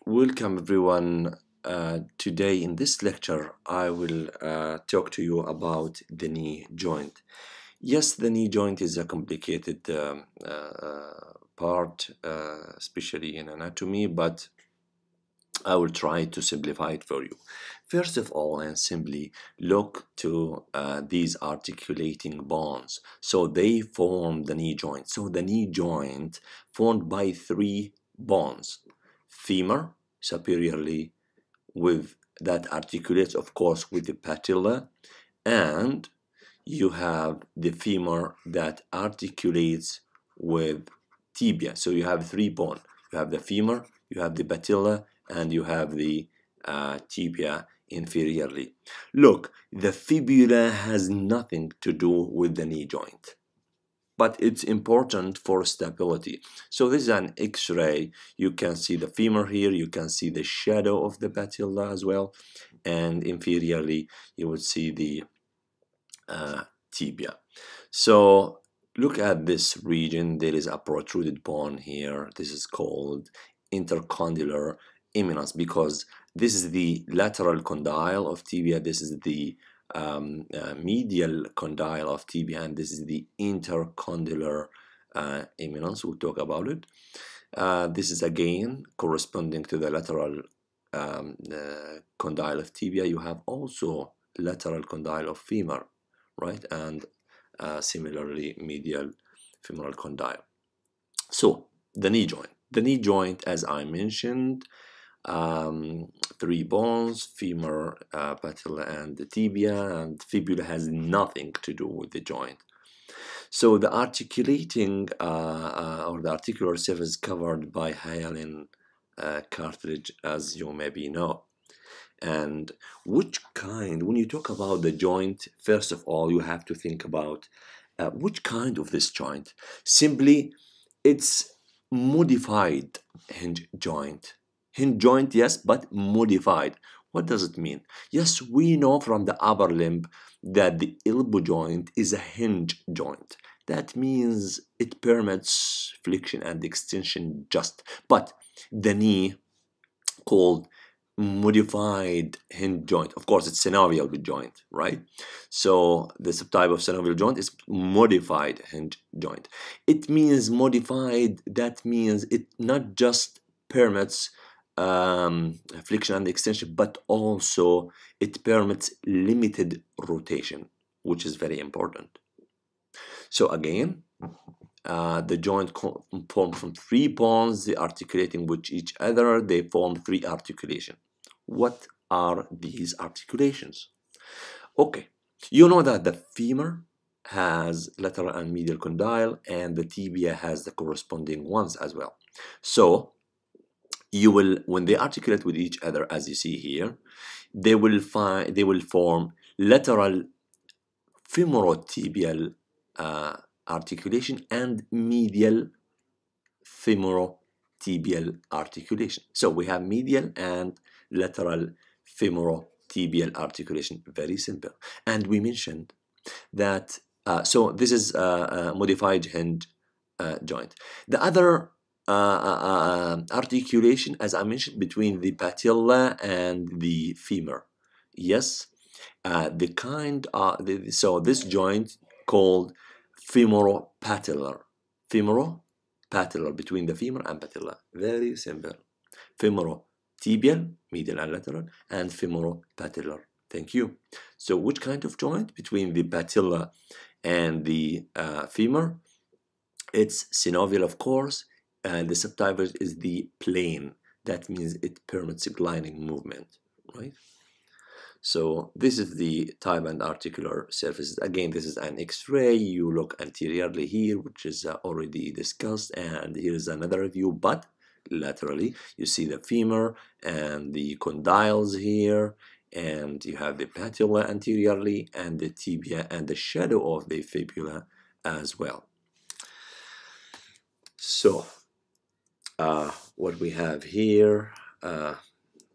Welcome everyone. Today in this lecture, I will talk to you about the knee joint. Yes, the knee joint is a complicated part, especially in anatomy, but I will try to simplify it for you. First of all, and simply look to these articulating bones. So they form the knee joint. So the knee joint formed by three bones: femur superiorly, with that articulates, of course, with the patella, and you have the femur that articulates with tibia. So you have three bones. You have the femur, you have the patella, and you have the tibia inferiorly. Look, the fibula has nothing to do with the knee joint, but it's important for stability. So this is an X-ray. You can see the femur here, you can see the shadow of the patella as well, and inferiorly you will see the tibia. So look at this region. There is a protruded bone here. This is called intercondylar eminence because this is the lateral condyle of tibia, this is the medial condyle of tibia, and this is the intercondylar eminence. We'll talk about it. This is again corresponding to the lateral condyle of tibia. You have also lateral condyle of femur, right? And similarly medial femoral condyle. So the knee joint. The knee joint, as I mentioned, three bones: femur, patella, and the tibia, and fibula has nothing to do with the joint. So the articulating or the articular surface is covered by hyaline cartilage, as you maybe know. And which kind, when you talk about the joint, first of all, you have to think about which kind of this joint. Simply, it's modified hinge joint. Hinge joint, yes, but modified. What does it mean? Yes, we know from the upper limb that the elbow joint is a hinge joint. That means it permits flexion and extension just. But the knee, called modified hinge joint, of course it's synovial joint, right? So the subtype of synovial joint is modified hinge joint. It means modified, that means it not just permits flexion and extension, but also it permits limited rotation, which is very important. So again, the joint formed from three bones, they articulating with each other, they form three articulations. What are these articulations? Okay, you know that the femur has lateral and medial condyle, and the tibia has the corresponding ones as well. So you will, when they articulate with each other, as you see here, they will form lateral femorotibial articulation and medial femorotibial articulation. So we have medial and lateral femorotibial articulation. Very simple. And we mentioned that so this is a modified hinge joint. The other articulation, as I mentioned, between the patella and the femur. Yes, the kind so this joint called femoropatellar. Femoropatellar, between the femur and patella. Very simple. Femorotibial, medial and lateral, and femoropatellar. Thank you. So which kind of joint? Between the patella and the femur. It's synovial, of course, and the subtype is the plane. That means it permits gliding movement, right? So this is the type and articular surfaces. Again, this is an X-ray. You look anteriorly here, which is already discussed, and here is another view, but laterally. You see the femur and the condyles here, and you have the patella anteriorly, and the tibia and the shadow of the fibula as well. So what we have here,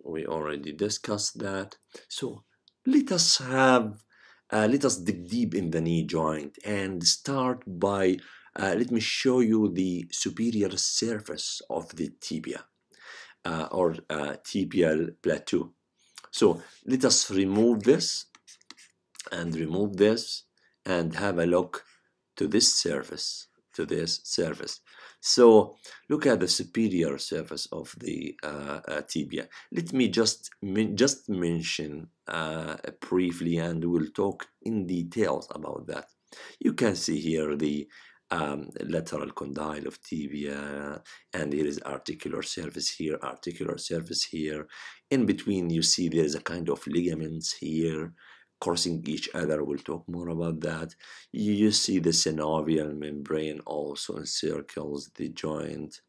we already discussed that. So let us dig deep in the knee joint and start by let me show you the superior surface of the tibia. or tibial plateau. So let us remove this and remove this and have a look to this surface, So look at the superior surface of the tibia. Let me just mention briefly, and we'll talk in details about that. You can see here the lateral condyle of tibia, and here is articular surface here, articular surface here. In between, you see there is a kind of ligaments here crossing each other. We'll talk more about that. You see the synovial membrane also encircles the joint.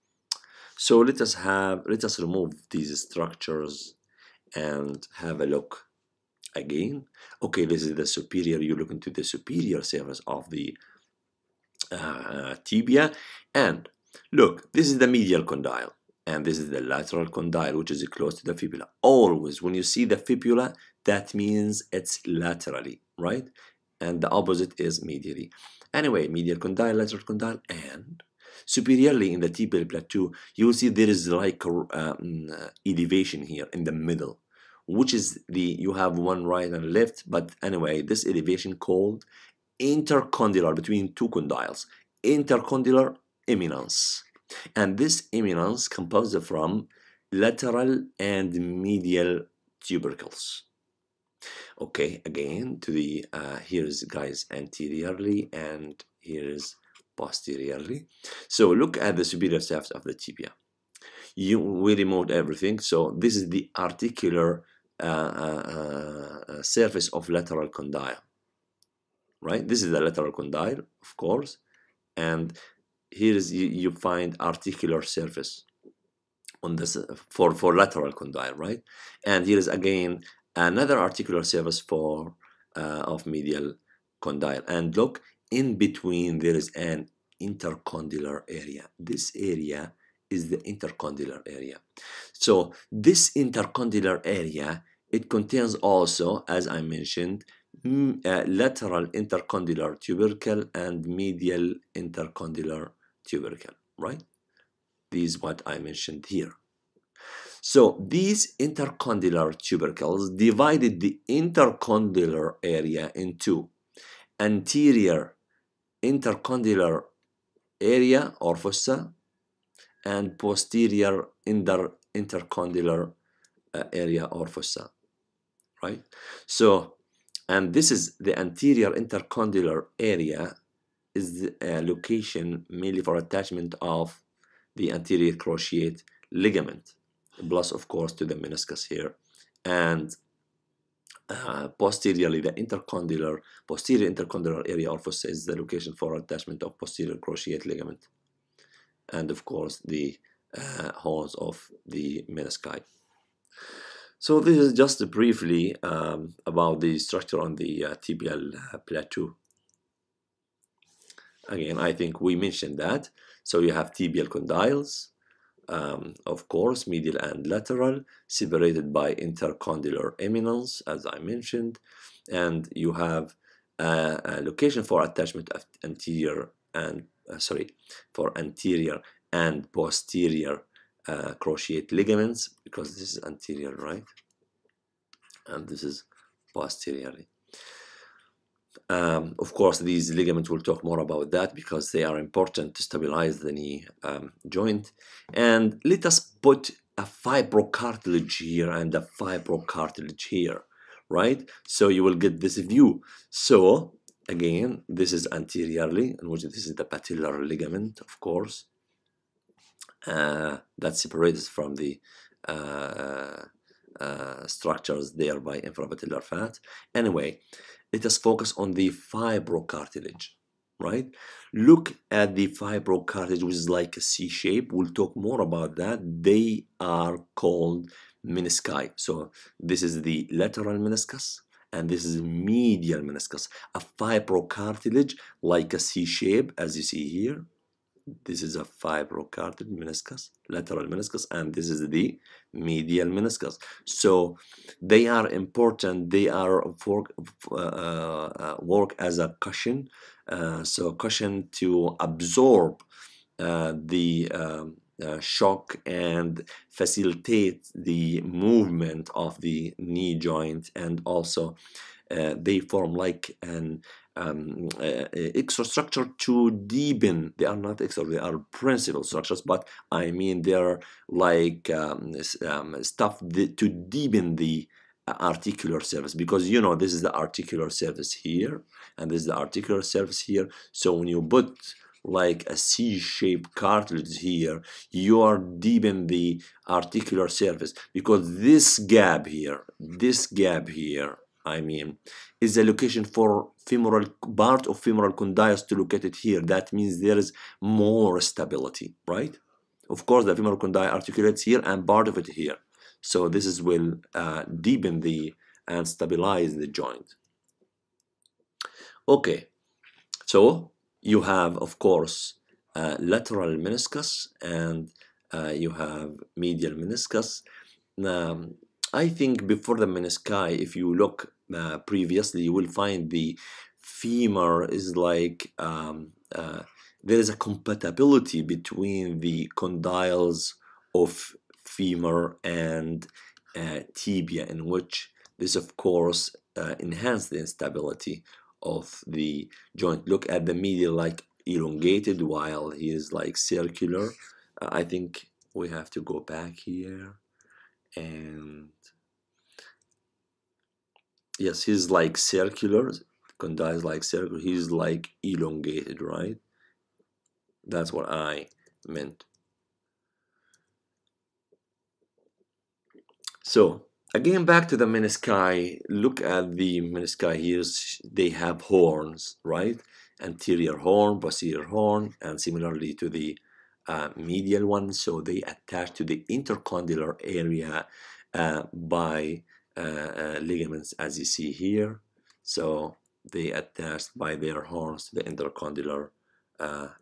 So let us remove these structures and have a look again. Okay, this is the superior. You look into the superior surface of the tibia, and look, this is the medial condyle, and this is the lateral condyle, which is close to the fibula. Always when you see the fibula, that means it's laterally, right? And the opposite is medially. Anyway, medial condyle, lateral condyle, and superiorly in the tibial plateau, you will see there is like elevation here in the middle, which is you have one right and left, but anyway, this elevation called intercondylar, between two condyles, intercondylar eminence. And this eminence composed from lateral and medial tubercles. Okay, again to the here's guys anteriorly, and here is posteriorly. So look at the superior surface of the tibia. We removed everything, so this is the articular surface of lateral condyle, right? This is the lateral condyle, of course, and here is you find articular surface on this for lateral condyle, right? And here is again another articular surface for of medial condyle, and look, in between there is an intercondylar area. This area is the intercondylar area. So this intercondylar area, it contains also, as I mentioned, lateral intercondylar tubercle and medial intercondylar tubercle, right? These is what I mentioned here. So these intercondylar tubercles divided the intercondylar area into anterior intercondylar area or fossa and posterior intercondylar area or fossa, right? So, and this is the anterior intercondylar area is the location mainly for attachment of the anterior cruciate ligament, plus of course to the meniscus here, and posteriorly the posterior intercondylar area or fossa is the location for attachment of posterior cruciate ligament, and of course the horns of the menisci. So this is just briefly about the structure on the tibial plateau. Again, I think we mentioned that. So you have tibial condyles, of course, medial and lateral, separated by intercondylar eminence, as I mentioned, and you have a location for attachment of anterior and posterior cruciate ligaments, because this is anterior, right? And this is posteriorly. Of course, these ligaments, we'll talk more about that because they are important to stabilize the knee joint. And let us put a fibrocartilage here and a fibrocartilage here, right? So you will get this view. So again, this is anteriorly, in which this is the patellar ligament, of course, that separates from the structures there by infrapatellar fat. Anyway, let us focus on the fibrocartilage, right? Look at the fibrocartilage, which is like a C shape. We'll talk more about that. They are called menisci. So this is the lateral meniscus, and this is medial meniscus. A fibrocartilage like a C shape, as you see here. This is a fibrocartilage meniscus, lateral meniscus, and this is the medial meniscus. So they are important. They are work as a cushion, so cushion to absorb the shock and facilitate the movement of the knee joint, and also they form like an exostructure to deepen. They are not extra, they are principal structures, but I mean they're like stuff to deepen the articular surface, because you know this is the articular surface here and this is the articular surface here. So when you put like a C-shaped cartilage here, you are deepen the articular surface, because this gap here, I mean, is the location for femoral part of femoral condyles to locate it here. That means there is more stability, right? Of course, the femoral condyle articulates here and part of it here. So this is will deepen the and stabilize the joint. Okay, so you have, of course, lateral meniscus and you have medial meniscus. I think before the menisci, if you look previously, you will find the femur is like there is a compatibility between the condyles of femur and tibia, in which this, of course, enhance the instability of the joint. Look at the medial like elongated while he is like circular. I think we have to go back here, and yes, he's like circular, condyle is like circular, he's like elongated, right? That's what I meant. So again, back to the menisci. Look at the menisci here. They have horns, right? Anterior horn, posterior horn, and similarly to the medial one. So they attach to the intercondylar area by ligaments, as you see here. So they attach by their horns to the intercondylar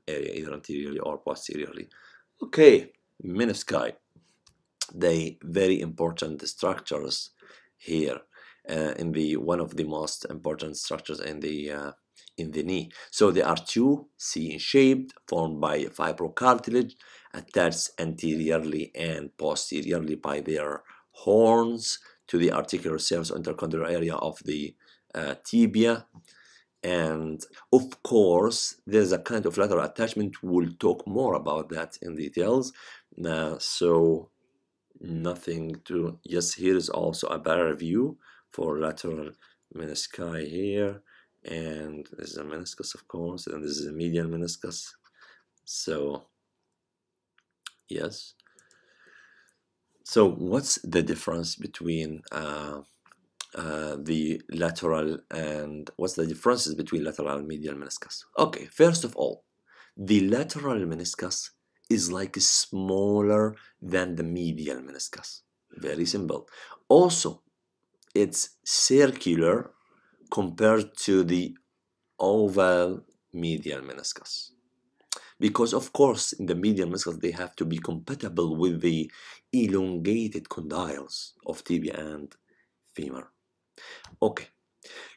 area, either anteriorly or posteriorly. Okay, menisci. They very important structures here in the one of the most important structures in the knee. So they are two C-shaped, formed by fibrocartilage, attached anteriorly and posteriorly by their horns to the articular surface intercondylar area of the tibia. And of course, there's a kind of lateral attachment. We'll talk more about that in details. So nothing to, yes, here is also a better view for lateral menisci here, and this is a meniscus, of course, and this is a medial meniscus. So yes, so what's the difference between the lateral and what's the differences between lateral and medial meniscus? Okay, first of all, the lateral meniscus is like smaller than the medial meniscus. Very simple. Also, it's circular compared to the oval medial meniscus. Because of course, in the medial meniscus, they have to be compatible with the elongated condyles of tibia and femur. Okay,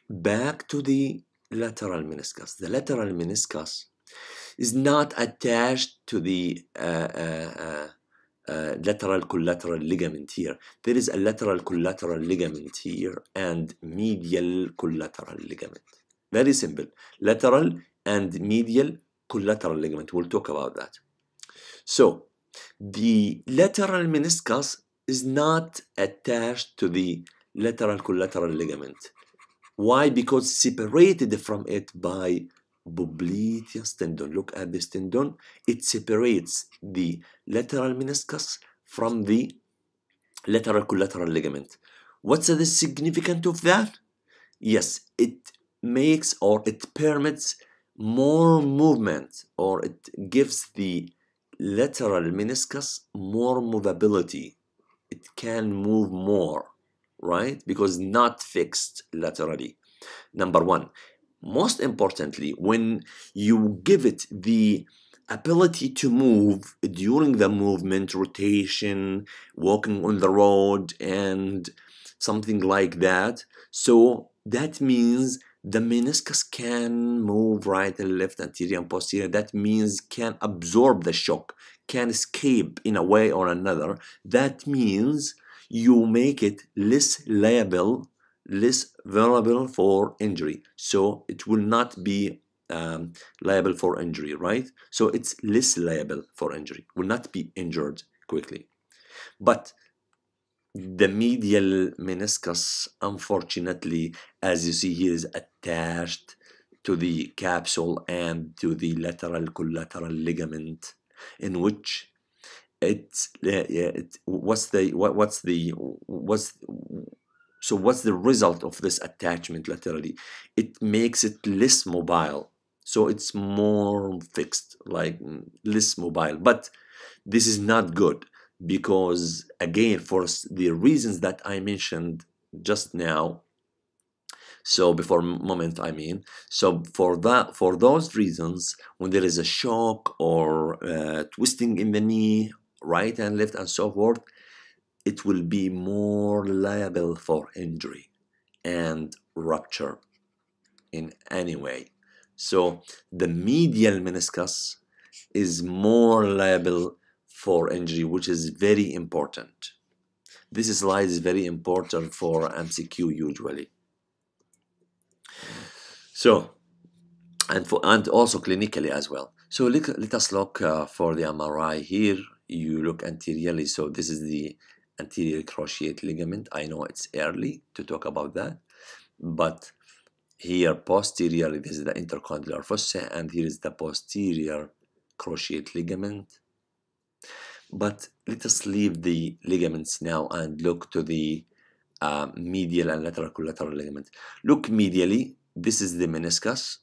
back to the lateral meniscus. The lateral meniscus is not attached to the lateral collateral ligament here. There is a lateral collateral ligament here and medial collateral ligament. Very simple. Lateral and medial collateral ligament. We'll talk about that. So the lateral meniscus is not attached to the lateral collateral ligament. Why? Because separated from it by popliteus tendon. Look at this tendon. It separates the lateral meniscus from the lateral collateral ligament. What's the significance of that? Yes, it makes or it permits more movement, or it gives the lateral meniscus more movability. It can move more, right? Because not fixed laterally. Number one. Most importantly, when you give it the ability to move during the movement, rotation, walking on the road, and something like that, so that means the meniscus can move right and left, anterior and posterior. That means can absorb the shock, can escape in a way or another, that means you make it less liable, less vulnerable for injury. So it will not be liable for injury, right? So it's less liable for injury, will not be injured quickly. But the medial meniscus, unfortunately, as you see here, is attached to the capsule and to the lateral collateral ligament, in which what's the result of this attachment laterally? It makes it less mobile, so it's more fixed, like less mobile. But this is not good, because again, for the reasons that I mentioned just now, so before a moment, I mean, so for those reasons, when there is a shock or twisting in the knee, right and left and so forth, it will be more liable for injury and rupture in any way. So the medial meniscus is more liable for injury, which is very important. This slide is very important for MCQ usually. So, and also clinically as well. So let us look for the MRI here. You look anteriorly. So this is the anterior cruciate ligament. I know it's early to talk about that, but here posteriorly, this is the intercondylar fossa, and here is the posterior cruciate ligament. But let us leave the ligaments now and look to the medial and lateral collateral ligament. Look medially. This is the meniscus,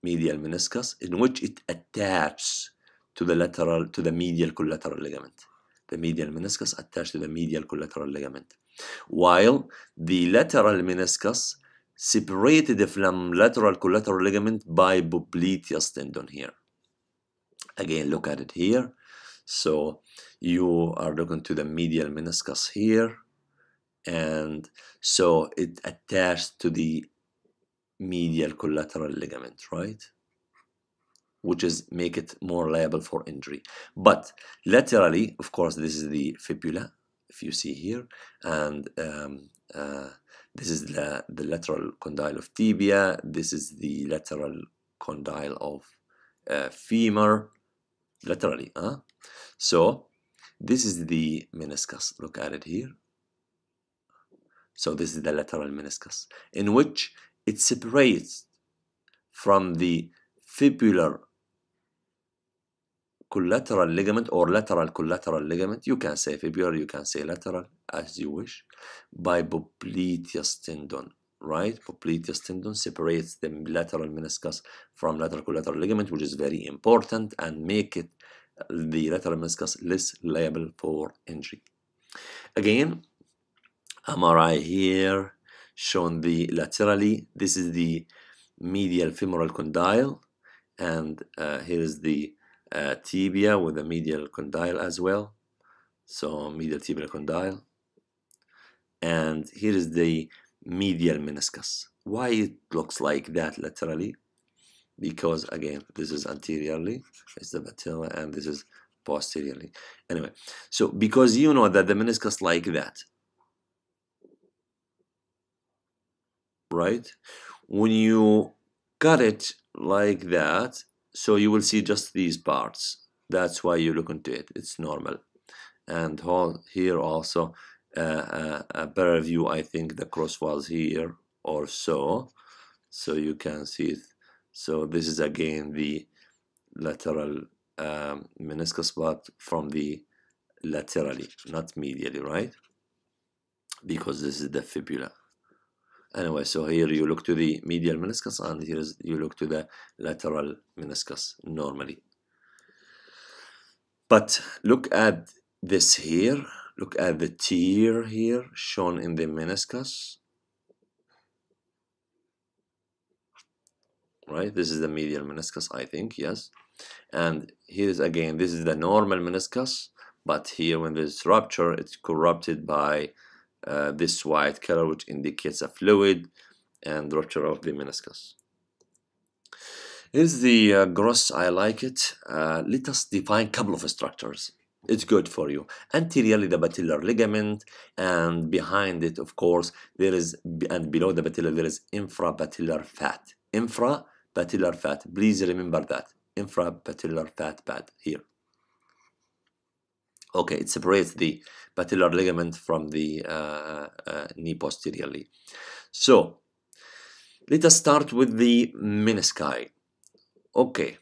medial meniscus, in which it attaches to the medial collateral ligament. The medial meniscus attached to the medial collateral ligament, while the lateral meniscus separated from lateral collateral ligament by popliteus tendon here. Again, look at it here. So you are looking to the medial meniscus here, and so it attached to the medial collateral ligament, right? Which is make it more liable for injury. But laterally, of course, this is the fibula, if you see here, and this is the lateral condyle of tibia. This is the lateral condyle of femur, laterally. So this is the meniscus. Look at it here. So this is the lateral meniscus, in which it separates from the fibular collateral ligament or lateral collateral ligament. You can say fibular, you can say lateral, as you wish, by popliteus tendon, right? Popliteus tendon separates the lateral meniscus from lateral collateral ligament, which is very important, and make it the lateral meniscus less liable for injury. Again, MRI here shown the laterally. This is the medial femoral condyle, and here is the tibia with the medial condyle as well. So medial tibial condyle, and here is the medial meniscus. Why it looks like that laterally? Because again, this is anteriorly, it's the patella, and this is posteriorly. Anyway, so because you know that the meniscus like that, right? When you cut it like that, so you will see just these parts. That's why you look into it. It's normal. And here also a better view. I think the cross was here or so. So you can see it. So this is again the lateral meniscus, but from the laterally, not medially, right? Because this is the fibula. Anyway, so here you look to the medial meniscus, and here you look to the lateral meniscus normally. But look at this here. Look at the tear here shown in the meniscus. Right, this is the medial meniscus, I think, yes. And here's again, this is the normal meniscus, but here when there's rupture, it's corrupted by this white color, which indicates a fluid and rupture of the meniscus. Here's the gross, I like it. Let us define a couple of structures. It's good for you. Anteriorly, the patellar ligament, and behind it, of course, there is, and below the patella, there is infrapatellar fat. Infrapatellar fat. Please remember that. Infrapatellar fat pad here. Okay, it separates the patellar ligament from the knee posteriorly. So, let us start with the menisci. Okay,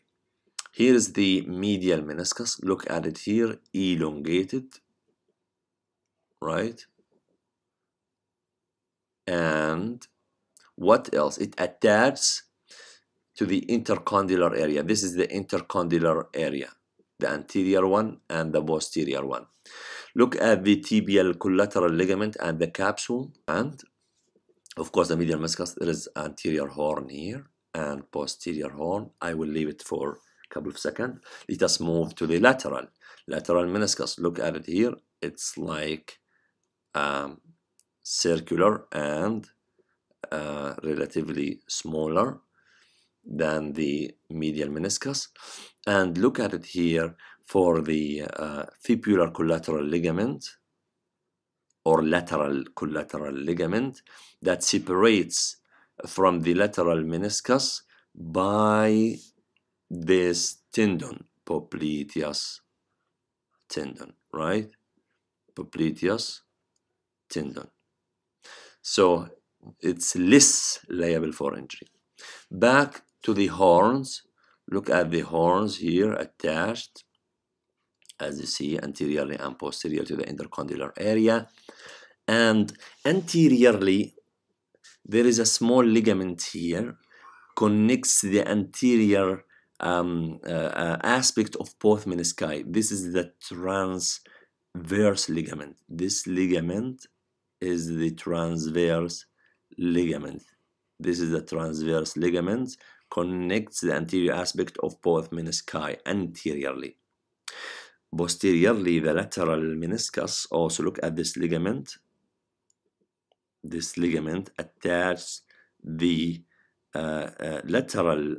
here is the medial meniscus. Look at it here, elongated, right? And what else? It attaches to the intercondylar area. This is the intercondylar area, the anterior one and the posterior one. Look at the tibial collateral ligament and the capsule, and of course the medial meniscus. There is anterior horn here and posterior horn. I will leave it for a couple of seconds. Let us move to the lateral meniscus. Look at it here. It's like circular and relatively smaller than the medial meniscus. And look at it here for the fibular collateral ligament or lateral collateral ligament that separates from the lateral meniscus by this tendon, popliteus tendon, right? Popliteus tendon. So it's less liable for injury. Back to the horns. Look at the horns here attached, as you see, anteriorly and posterior to the intercondylar area. And anteriorly, there is a small ligament here, connects the anterior aspect of both menisci. This is the transverse ligament. This ligament is the transverse ligament. This is the transverse ligament, connects the anterior aspect of both menisci anteriorly. Posteriorly, the lateral meniscus. Also look at this ligament. This ligament attaches the lateral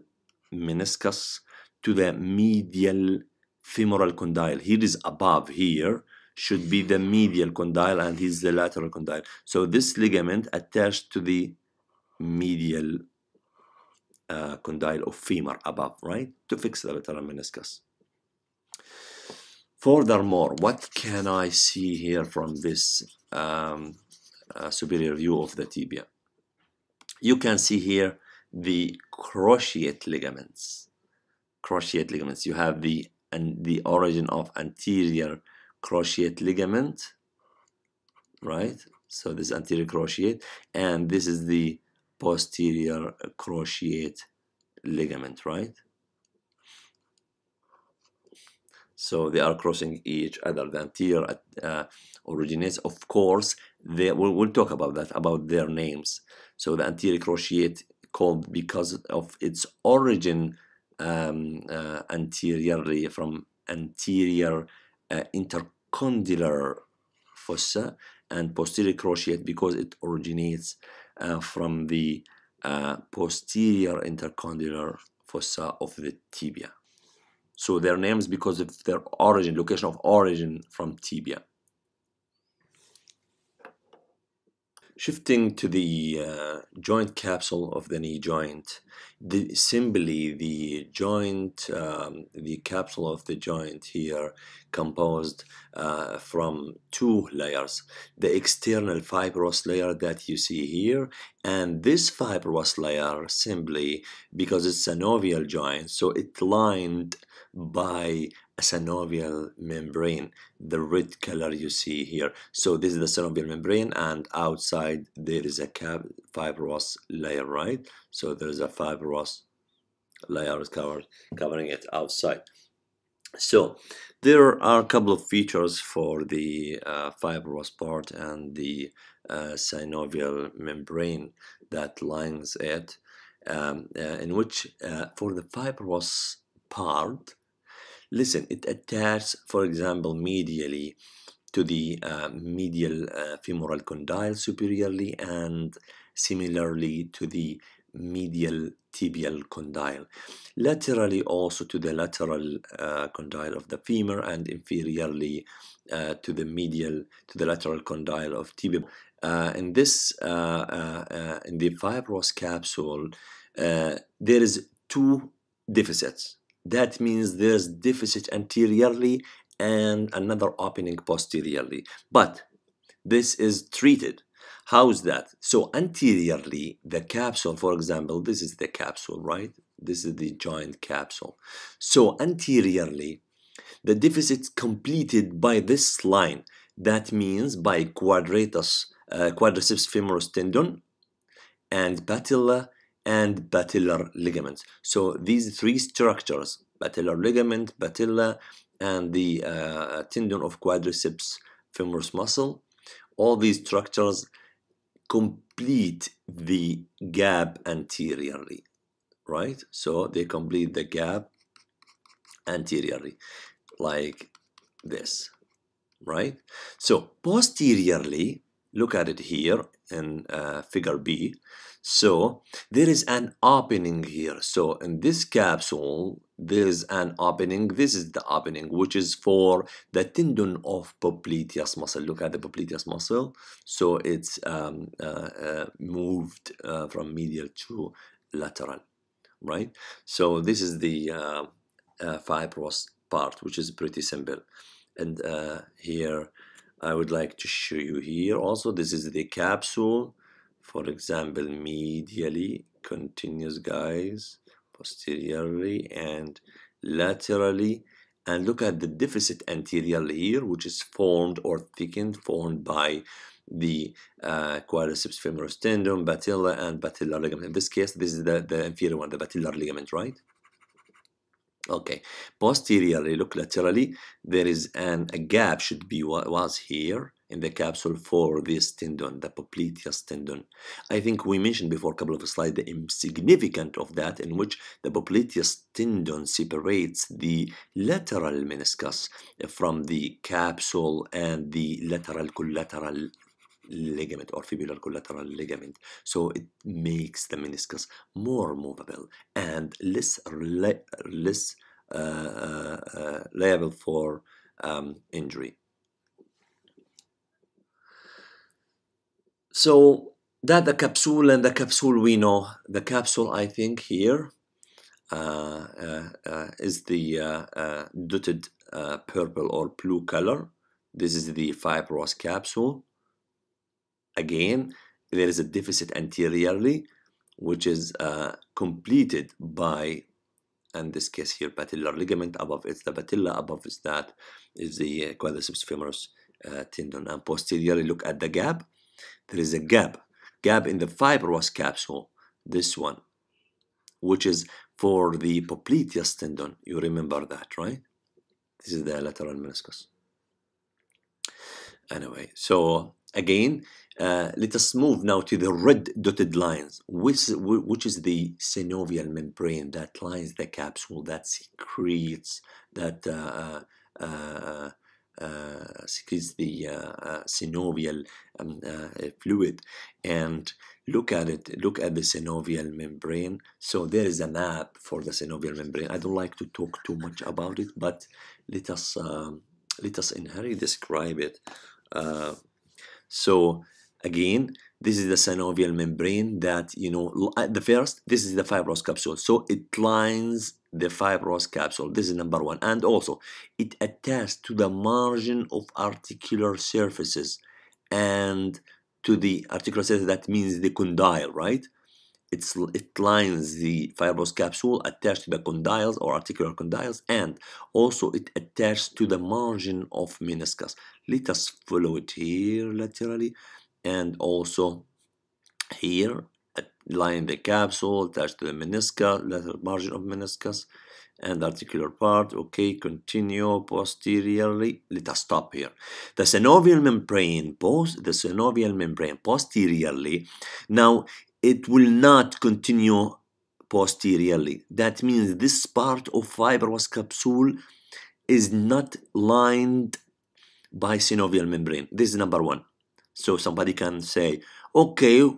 meniscus to the medial femoral condyle. Here is above, here should be the medial condyle, and here's the lateral condyle. So this ligament attached to the medial condyle of femur above, right, to fix the lateral meniscus. Furthermore, what can I see here from this superior view of the tibia? You can see here the cruciate ligaments. Cruciate ligaments. You have the origin of anterior cruciate ligament, right? So this anterior cruciate, and this is the posterior cruciate ligament, right? So they are crossing each other. The anterior originates, of course. We'll talk about that, about their names. So the anterior cruciate, called because of its origin anteriorly from anterior intercondylar fossa, and posterior cruciate because it originates from the posterior intercondylar fossa of the tibia. So their names because of their origin, location of origin from tibia. Shifting to the joint capsule of the knee joint, simply the joint, the capsule of the joint here composed from two layers. The external fibrous layer that you see here, and this fibrous layer simply because it's a synovial joint, so it's lined by a synovial membrane, the red color you see here. So this is the synovial membrane, and outside there is a fibrous layer, right? So there is a fibrous layer covering it outside. So there are a couple of features for the fibrous part and the synovial membrane that lines it, in which for the fibrous part, listen, it attaches, for example, medially to the medial femoral condyle superiorly, and similarly to the medial tibial condyle, laterally also to the lateral condyle of the femur, and inferiorly to the lateral condyle of tibia. In the fibrous capsule, there is two deficits. That means there's deficit anteriorly and another opening posteriorly, but this is treated. How's that? So anteriorly, the capsule, for example, this is the capsule, right? This is the joint capsule. So anteriorly, the deficit completed by this line. That means by quadriceps femoris tendon and patella and patellar ligaments. So these three structures, patellar ligament, patella, and the tendon of quadriceps femoris muscle, all these structures complete the gap anteriorly, right? So they complete the gap anteriorly, like this, right? So posteriorly, look at it here in figure B. So there is an opening here. So in this capsule, there is an opening. This is the opening, which is for the tendon of popliteus muscle. Look at the popliteus muscle. So it's moved from medial to lateral, right? So this is the fibrous part, which is pretty simple. And here I would like to show you here also, this is the capsule, for example, medially continuous, guys, posteriorly and laterally. And look at the deficit anteriorly here, which is formed or thickened, formed by the quadriceps femoris tendon, patella, and patellar ligament. In this case, this is the inferior one, the patellar ligament, right? Okay, posteriorly, look laterally, there is a gap, should be what was here in the capsule for this tendon, the popliteus tendon. I think we mentioned before a couple of slides the insignificance of that, in which the popliteus tendon separates the lateral meniscus from the capsule and the lateral collateral ligament or fibular collateral ligament. So it makes the meniscus more movable and less liable for injury. So that the capsule, and the capsule we know, the capsule I think here is the dotted purple or blue color. This is the fibrous capsule. Again, there is a deficit anteriorly, which is completed by, in this case here, patellar ligament. Above it's the patella, above is that is the quadriceps femoris tendon. And posteriorly, look at the gap. There is a gap in the fibrous capsule, this one, which is for the popliteus tendon. You remember that, right? This is the lateral meniscus. Anyway, so again, let us move now to the red dotted lines, which is the synovial membrane that lines the capsule, that secretes, that secretes the synovial fluid. And look at it, look at the synovial membrane. So there is a map for the synovial membrane. I don't like to talk too much about it, but let us in hurry describe it. So again, this is the synovial membrane that, you know, at the first, this is the fibrous capsule. So it lines the fibrous capsule. This is number one. And also, it attaches to the margin of articular surfaces. And to the articular surface, that means the condyle, right? It lines the fibrous capsule attached to the condyles or articular condyles, and also it attached to the margin of meniscus. Let us follow it here laterally, and also here line the capsule attached to the meniscus, lateral margin of meniscus and articular part. Okay, continue posteriorly. Let us stop here. The synovial membrane posteriorly. Now it will not continue posteriorly. That means this part of fibrous capsule is not lined by synovial membrane. This is number one. So somebody can say, okay,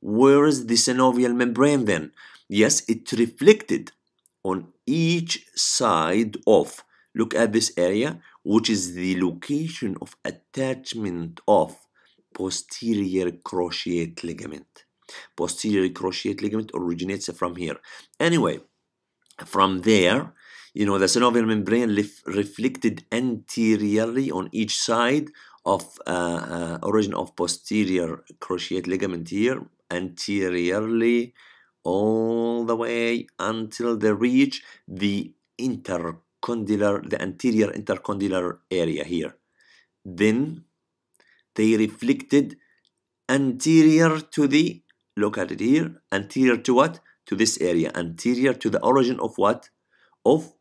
where is the synovial membrane then? Yes, it reflected on each side of, look at this area, which is the location of attachment of posterior cruciate ligament. Posterior cruciate ligament originates from here. Anyway, from there, you know, the synovial membrane reflected anteriorly on each side of origin of posterior cruciate ligament here, anteriorly all the way until they reach the intercondylar, the anterior intercondylar area here. Then they reflected anterior to the, look at it here, anterior to what? To this area, anterior to the origin of what? Of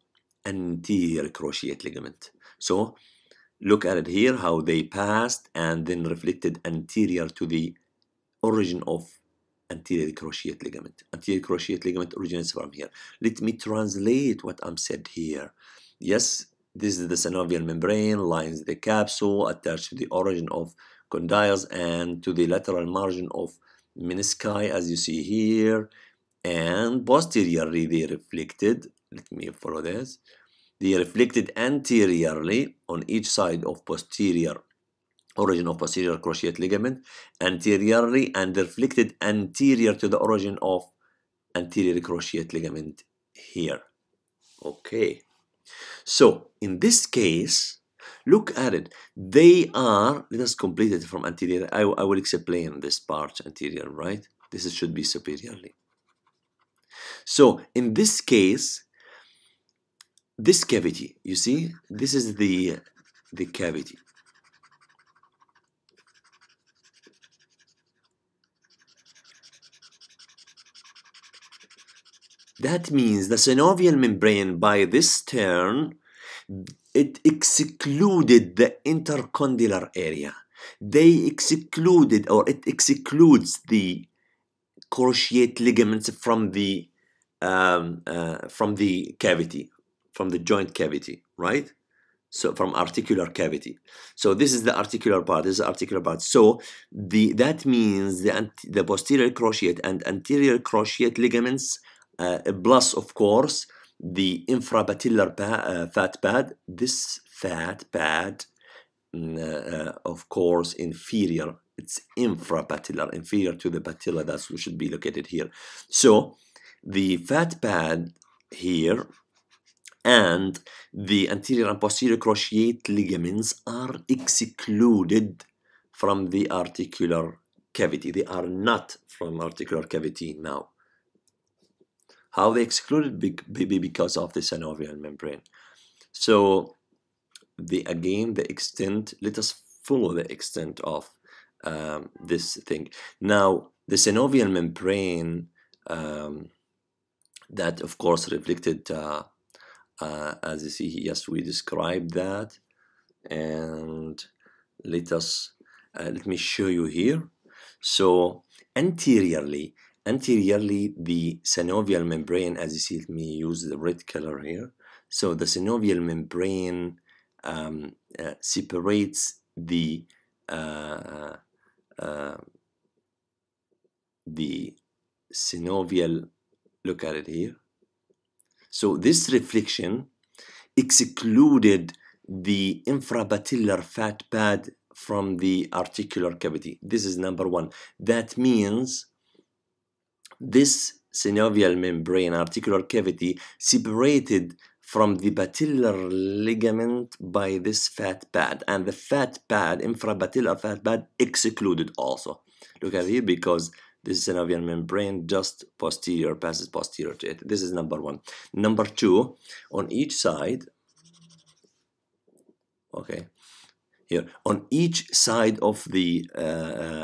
anterior cruciate ligament. So look at it here, how they passed and then reflected anterior to the origin of anterior cruciate ligament. Anterior cruciate ligament originates from here. Let me translate what I'm said here. Yes, this is the synovial membrane, lines the capsule attached to the origin of condyles and to the lateral margin of menisci, as you see here, and posteriorly they reflected, let me follow this, they reflected anteriorly on each side of posterior origin of posterior cruciate ligament, anteriorly, and reflected anterior to the origin of anterior cruciate ligament here. Okay, so in this case, look at it, they are, let us complete it from anterior. I will explain this part anterior, right? This should be superiorly. So in this case, this cavity, you see, this is the cavity. That means the synovial membrane, by this turn, it excluded the intercondylar area. They excluded, or it excludes the cruciate ligaments from the cavity, from the joint cavity, right? So from articular cavity. So this is the articular part. This is the articular part. So that means the posterior cruciate and anterior cruciate ligaments, plus of course the infrapatellar fat pad. This fat pad, of course, inferior. It's infrapatellar, inferior to the patella. That should be located here. So the fat pad here and the anterior and posterior cruciate ligaments are excluded from the articular cavity. They are not from articular cavity now. How they excluded? Because of the synovial membrane. So again, the extent, let us follow the extent of this thing. Now, the synovial membrane, that of course reflected, as you see, yes, we described that, and let me show you here. So anteriorly, the synovial membrane, as you see, let me use the red color here. So the synovial membrane separates the synovial, look at it here. So this reflection excluded the infrapatellar fat pad from the articular cavity. This is number one. That means this synovial membrane articular cavity separated from the patellar ligament by this fat pad, and the fat pad, infrapatellar fat pad, excluded also. Look at here, because this synovial membrane just passes posterior to it. This is number one. Number two, on each side, okay, here, on each side of the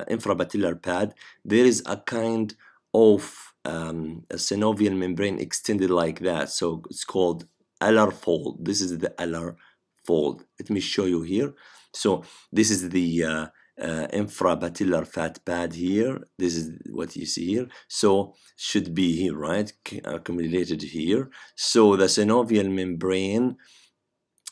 infrapatellar pad, there is a kind of a synovial membrane extended like that. So it's called alar fold. This is the alar fold. Let me show you here. So this is the infrapatellar fat pad here. This is what you see here. So should be here, right? Accumulated here. So the synovial membrane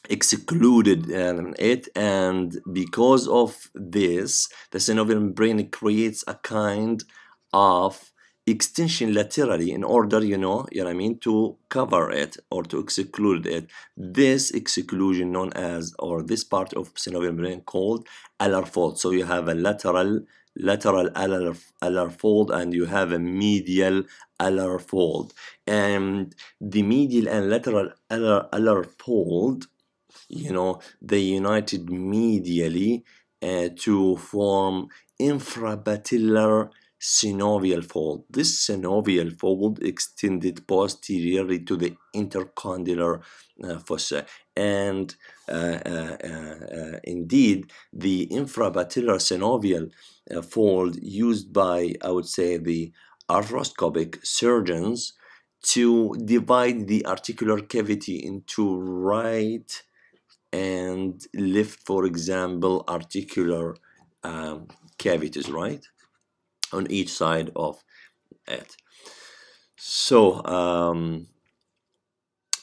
excluded it, and because of this, the synovial membrane creates a kind of extension laterally in order, you know what I mean, to cover it or to exclude it. This exclusion known as, or this part of synovial membrane called alar fold. So you have a lateral alar fold, and you have a medial alar fold, and the medial and lateral alar fold, you know, they united medially to form infrapatellar synovial fold. This synovial fold extended posteriorly to the intercondylar fossa, and indeed the infrapatellar synovial fold used by, I would say, the arthroscopic surgeons to divide the articular cavity into right and left, for example, articular cavities, right, on each side of it. So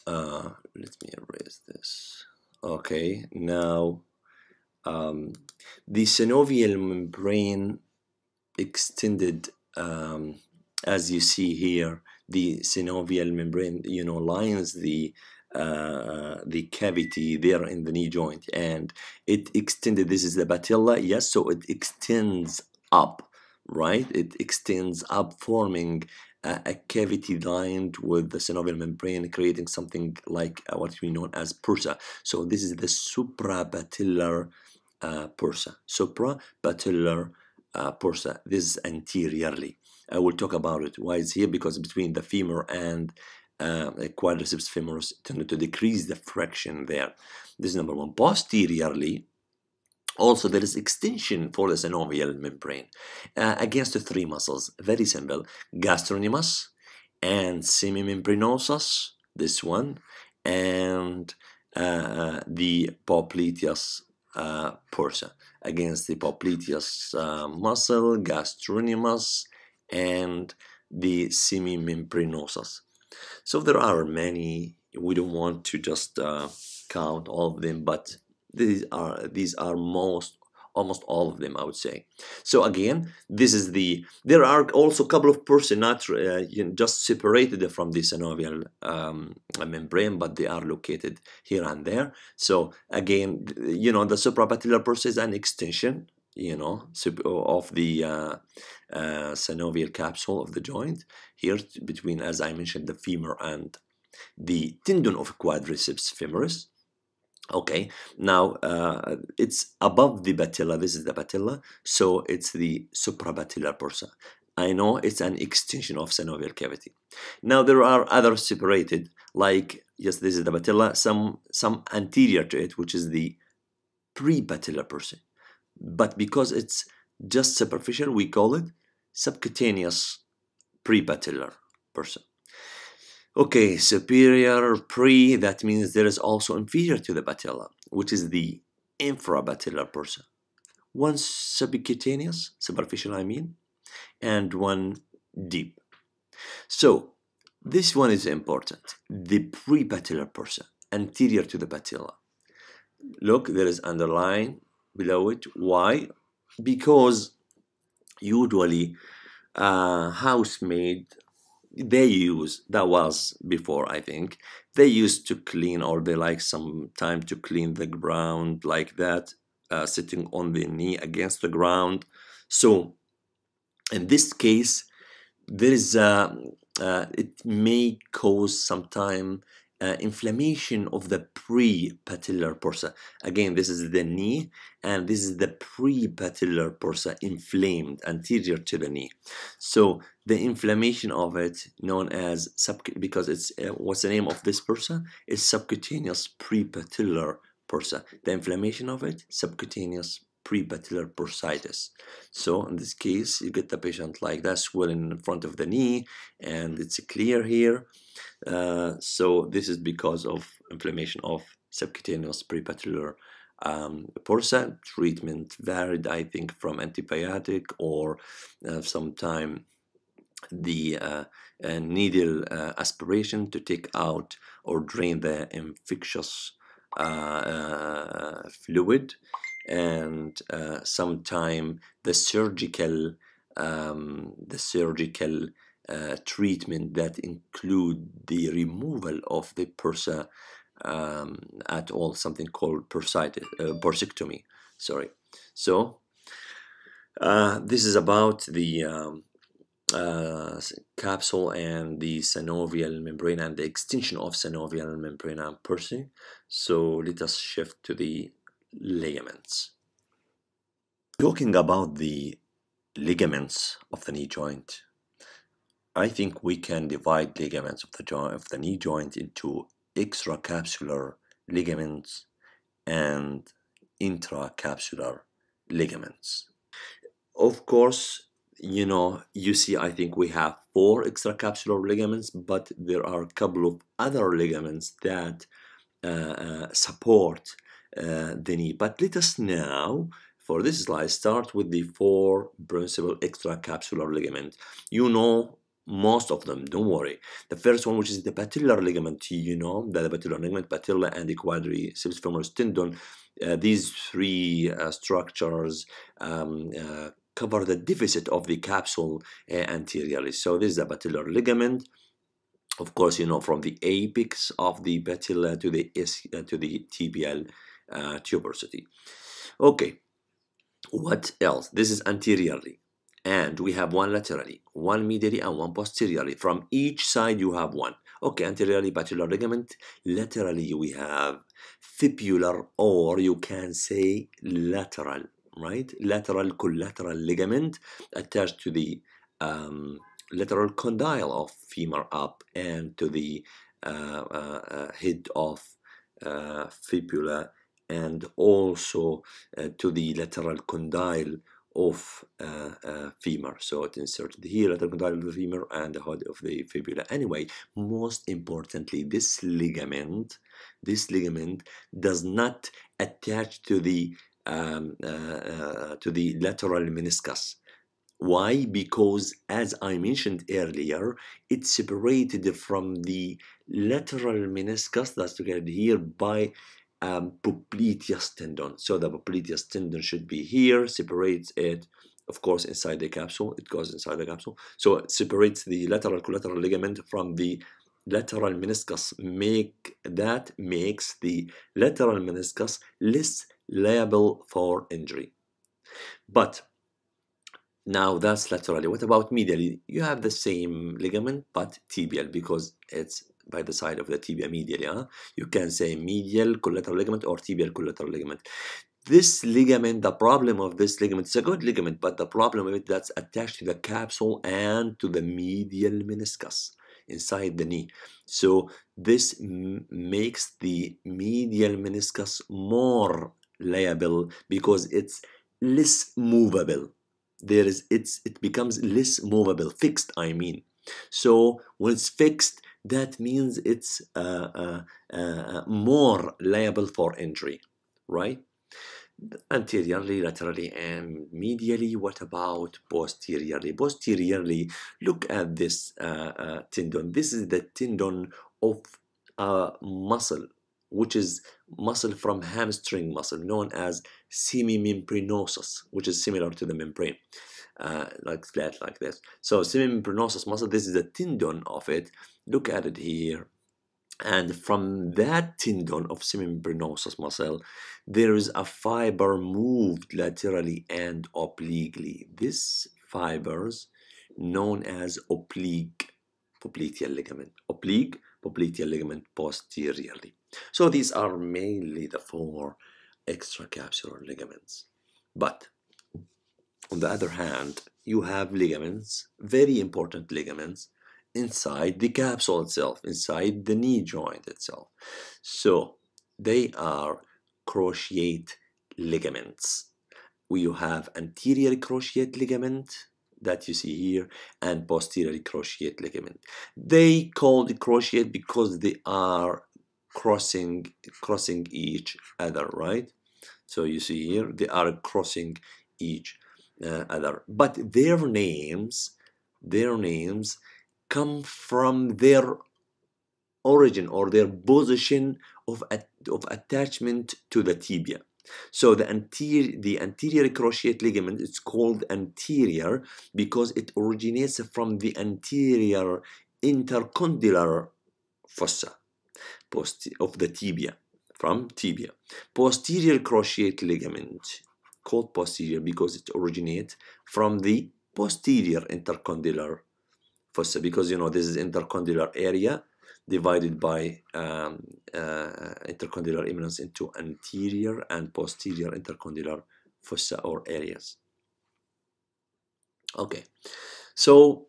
let me erase this. Okay, now the synovial membrane extended, as you see here, the synovial membrane, you know, lines the cavity there in the knee joint, and it extended. This is the patella, yes, so it extends up, right? It extends up, forming a cavity lined with the synovial membrane, creating something like what we know as bursa. So this is the suprapatellar bursa. Suprapatellar bursa. This is anteriorly. I will talk about it. Why it's here? Because between the femur and quadriceps femoris tended to decrease the friction there. This is number one. Posteriorly, also there is extension for the synovial membrane against the three muscles. Very simple: gastrocnemius and semimembranosus, this one, and the popliteus bursa, against the popliteus muscle, gastrocnemius, and the semimembranosus. So there are many. We don't want to just count all of them, but these are almost all of them, I would say. So again, this is the. There are also a couple of bursae not just separated from the synovial membrane, but they are located here and there. So again, you know, the suprapatellar bursa is an extension, you know, of the synovial capsule of the joint here between, as I mentioned, the femur and the tendon of quadriceps femoris. Okay, now it's above the patella. This is the patella, so it's the suprapatellar bursa. I know it's an extension of synovial cavity. Now there are others separated, like, yes, this is the patella, some anterior to it, which is the prepatellar bursa. But because it's just superficial, we call it subcutaneous prepatellar bursa. Okay, superior pre, that means there is also inferior to the patella, which is the infrapatellar bursa. One subcutaneous, superficial I mean, and one deep. So this one is important. The prepatellar bursa, anterior to the patella. Look, there is underline below it. Why? Because usually housemaid, they use, that was before, I think, they used to clean, or they like some time to clean the ground like that, sitting on the knee against the ground. So in this case, there is it may cause sometime inflammation of the prepatellar bursa. Again, this is the knee, and this is the prepatellar bursa, inflamed anterior to the knee. So the inflammation of it, known as because it's what's the name of this bursa? It's subcutaneous prepatellar bursa. The inflammation of it, subcutaneous prepatellar bursitis. So in this case, you get the patient like that, swelling in front of the knee, and it's clear here. So this is because of inflammation of subcutaneous prepatellar bursa. Treatment varied, I think, from antibiotic or sometime the needle aspiration to take out or drain the infectious fluid, and sometime the surgical the surgical treatment that include the removal of the bursa at all, something called bursectomy. Sorry. So this is about the capsule and the synovial membrane and the extension of synovial membrane and bursa. So let us shift to the ligaments. Talking about the ligaments of the knee joint, I think we can divide ligaments of the knee joint into extracapsular ligaments and intracapsular ligaments. Of course, you see, I think we have 4 extracapsular ligaments, but there are a couple of other ligaments that support the knee. But let us now, for this slide, start with the 4 principal extracapsular ligaments. Most of them, don't worry. The first one, which is the patellar ligament, that the patellar ligament, patella, and the quadriceps femoris tendon. These 3 structures cover the deficit of the capsule anteriorly. So this is the patellar ligament. Of course, from the apex of the patella to the tibial tuberosity. Okay, what else? This is anteriorly. And we have 1 laterally, 1 medially, and 1 posteriorly. From each side you have 1. Okay, anteriorly patellar ligament. Laterally we have fibular, or you can say lateral, right? Lateral collateral ligament attached to the lateral condyle of femur up and to the head of fibula, and also to the lateral condyle of femur. So it inserted here, lateral condyle of the femur and the head of the fibula. Anyway, most importantly, this ligament does not attach to the lateral meniscus. Why? Because, as I mentioned earlier, it's separated from the lateral meniscus that's located here by popliteus tendon. So the popliteus tendon should be here, separates it, of course, inside the capsule. It goes inside the capsule. So it separates the lateral collateral ligament from the lateral meniscus. Makes the lateral meniscus less liable for injury. But now that's laterally. What about medially? You have the same ligament, but tibial, because it's by the side of the tibia medially. You can say medial collateral ligament or tibial collateral ligament. This ligament, the problem of this ligament, it's a good ligament, but the problem of it, that's attached to the capsule and to the medial meniscus inside the knee. So this makes the medial meniscus more liable because it's less movable. It becomes less movable, fixed, I mean. So when it's fixed, that means it's more liable for injury, right? Anteriorly, laterally, and medially. What about posteriorly? Posteriorly, look at this tendon. This is the tendon of muscle, which is muscle from hamstring muscle, known as semimembranosus, which is similar to the membrane, like flat, like this. So semimembranosus muscle, this is the tendon of it. Look at it here. And from that tendon of semimembranosus muscle, there is a fiber moved laterally and obliquely. This fibers known as oblique popliteal ligament. Oblique popliteal ligament posteriorly. So these are mainly the 4 extracapsular ligaments. But on the other hand, you have ligaments, very important ligaments, inside the capsule itself, inside the knee joint itself. So they are cruciate ligaments. We have anterior cruciate ligament that you see here and posterior cruciate ligament. They called cruciate because they are crossing each other, right? So you see here they are crossing each other, but their names come from their origin or their position of attachment to the tibia. So the anterior cruciate ligament, it's called anterior because it originates from the anterior intercondylar fossa of the tibia, from tibia. Posterior cruciate ligament, called posterior because it originates from the posterior intercondylar fossa, because you know this is intercondylar area divided by intercondylar eminence into anterior and posterior intercondylar fossa or areas. Okay, so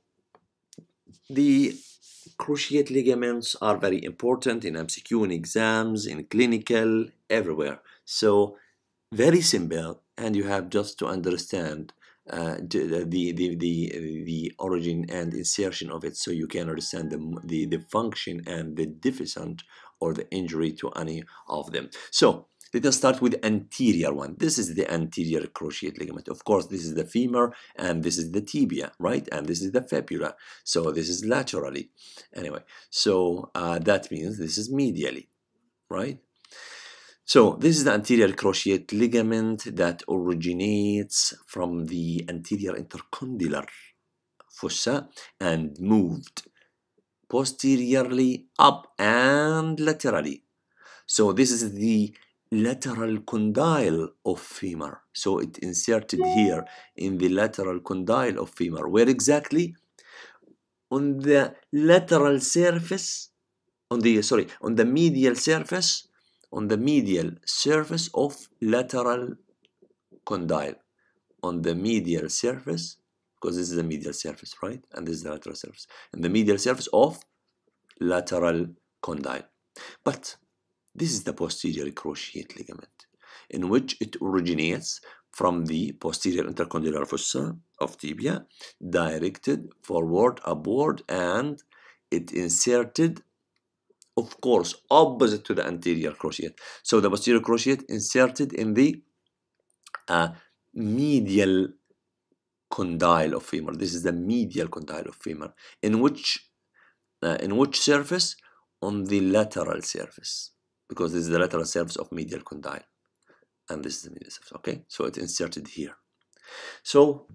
the cruciate ligaments are very important in MCQ, in exams, in clinical, everywhere. So very simple, and you have just to understand the origin and insertion of it, so you can understand the function and the deficient or the injury to any of them. So let us start with the anterior one. This is the anterior cruciate ligament. Of course, this is the femur and this is the tibia, right? And this is the fibula. So this is laterally. Anyway, so that means this is medially, right? So this is the anterior cruciate ligament that originates from the anterior intercondylar fossa and moved posteriorly up and laterally. So this is the lateral condyle of femur. So it inserted here in the lateral condyle of femur. Where exactly? On the lateral surface, on the medial surface, of lateral condyle, on the medial surface, because this is the medial surface, right? And this is the lateral surface, and the medial surface of lateral condyle. But this is the posterior cruciate ligament, in which it originates from the posterior intercondylar fossa of tibia, directed forward, upward, and it inserted, of course, opposite to the anterior cruciate. So the posterior cruciate inserted in the medial condyle of femur. This is the medial condyle of femur. In which surface? On the lateral surface, because this is the lateral surface of medial condyle, and this is the medial surface. Okay, so it's inserted here. So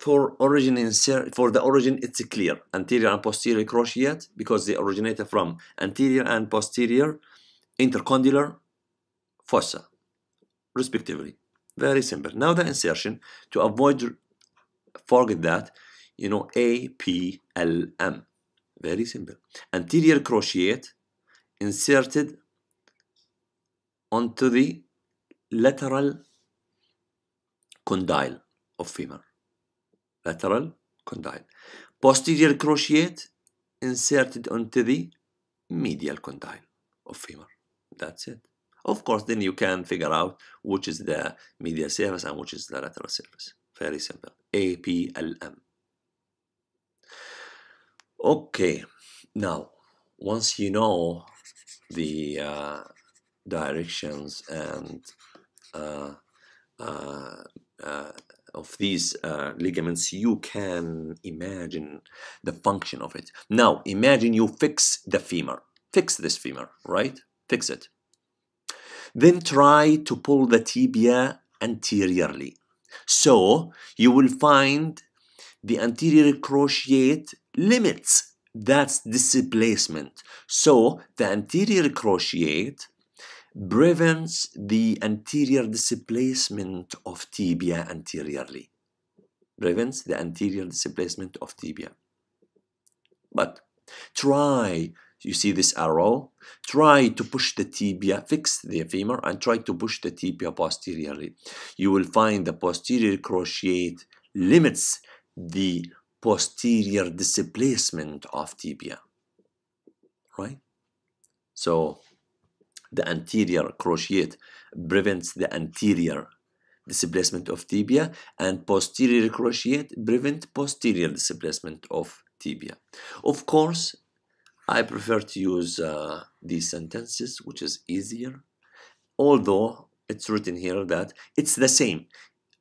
for the origin, it's clear: anterior and posterior cruciate, because they originated from anterior and posterior intercondylar fossa, respectively. Very simple. Now the insertion, to avoid forget that, you know, APLM. Very simple. Anterior cruciate inserted onto the lateral condyle of femur. Lateral condyle. Posterior cruciate inserted onto the medial condyle of femur. That's it. Of course, then you can figure out which is the medial surface and which is the lateral surface. Very simple. APLM. Okay, now once you know the directions and of these ligaments, you can imagine the function of it. Now imagine you fix the femur. Fix this femur, right? Fix it. Then try to pull the tibia anteriorly. So you will find the anterior cruciate limits that displacement. So the anterior cruciate prevents the anterior displacement of tibia anteriorly. Prevents the anterior displacement of tibia. But try, you see this arrow? Try to push the tibia, fix the femur, and try to push the tibia posteriorly. You will find the posterior cruciate limits the posterior displacement of tibia, right? So the anterior cruciate prevents the anterior displacement of tibia, and posterior cruciate prevents posterior displacement of tibia. Of course, I prefer to use these sentences, which is easier, although it's written here that it's the same.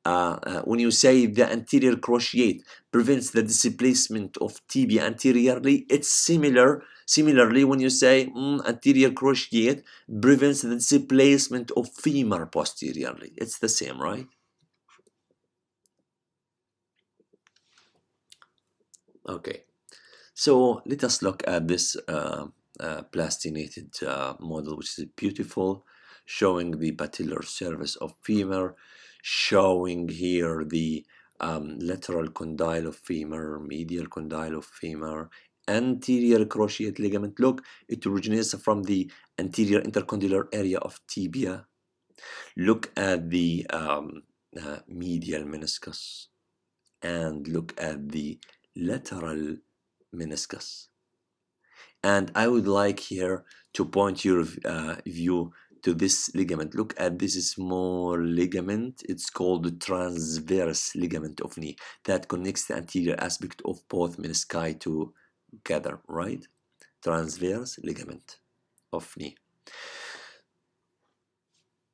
when you say the anterior cruciate prevents the displacement of tibia anteriorly, it's similarly when you say anterior cruciate prevents the displacement of femur posteriorly. It's the same, right? Okay, so let us look at this plastinated model, which is beautiful, showing the patellar surface of femur, showing here the lateral condyle of femur, medial condyle of femur, anterior cruciate ligament. Look, it originates from the anterior intercondylar area of tibia. Look at the medial meniscus, and look at the lateral meniscus. And I would like here to point your view to this ligament. Look at this small ligament. It's called the transverse ligament of knee that connects the anterior aspect of both menisci together, right? Transverse ligament of knee.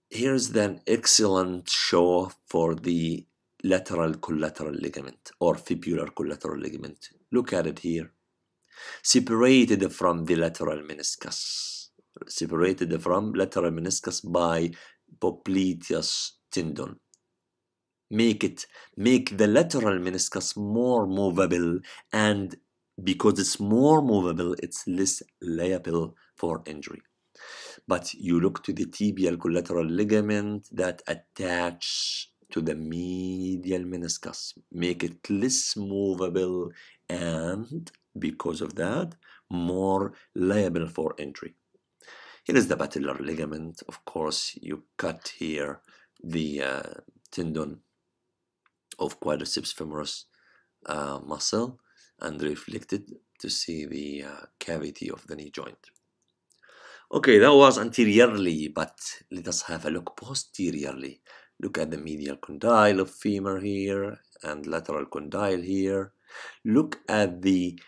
Here's an excellent show for the lateral collateral ligament or fibular collateral ligament. Look at it here. Separated from the lateral meniscus. Separated from lateral meniscus by popliteus tendon. Make the lateral meniscus more movable, and because it's more movable, it's less liable for injury. But you look to the tibial collateral ligament that attach to the medial meniscus, make it less movable, and because of that, more liable for injury. Here is the patellar ligament. Of course, you cut here the tendon of quadriceps femoris muscle and reflected to see the cavity of the knee joint. Okay, that was anteriorly, but let us have a look posteriorly. Look at the medial condyle of femur here and lateral condyle here. Look at the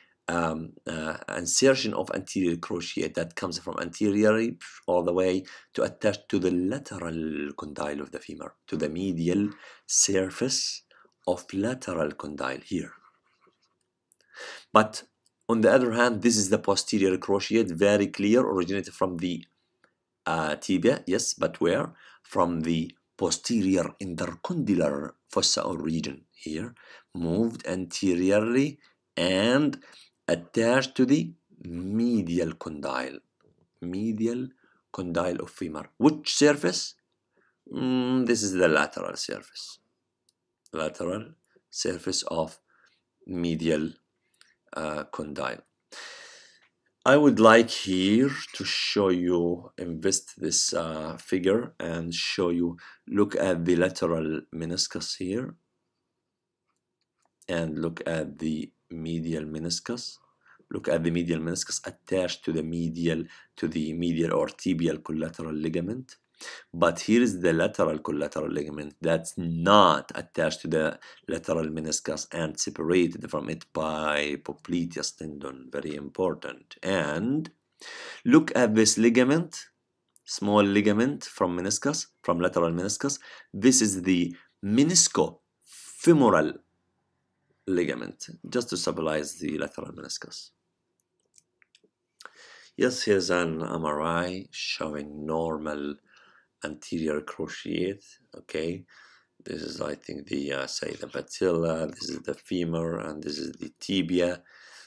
insertion of anterior cruciate that comes from anteriorly all the way to attach to the lateral condyle of the femur, to the medial surface of lateral condyle here. But on the other hand, this is the posterior cruciate, very clear, originated from the tibia, yes, but where? From the posterior intercondylar fossa or region here, moved anteriorly and attached to the medial condyle of femur. Which surface? This is the lateral surface of medial condyle. I would like here to show you, invest this figure and show you, look at the lateral meniscus here and look at the medial meniscus. Look at the medial meniscus attached to the medial or tibial collateral ligament. But here is the lateral collateral ligament that's not attached to the lateral meniscus and separated from it by popliteus tendon, very important. And look at this ligament, small ligament from meniscus, from lateral meniscus. This is the meniscofemoral ligament, just to stabilize the lateral meniscus. Yes, here's an MRI showing normal anterior cruciate. Okay, this is, I think, the say the patella, this is the femur, and this is the tibia.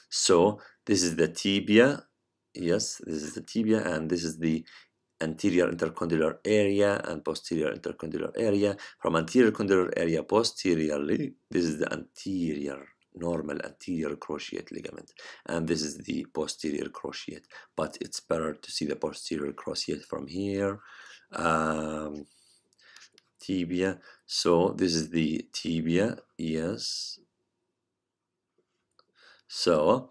So this is the tibia, yes, this is the tibia, and this is the anterior intercondylar area and posterior intercondylar area. From anterior condylar area posteriorly, this is the normal anterior cruciate ligament, and this is the posterior cruciate, but it's better to see the posterior cruciate from here. Tibia, so this is the tibia, yes. So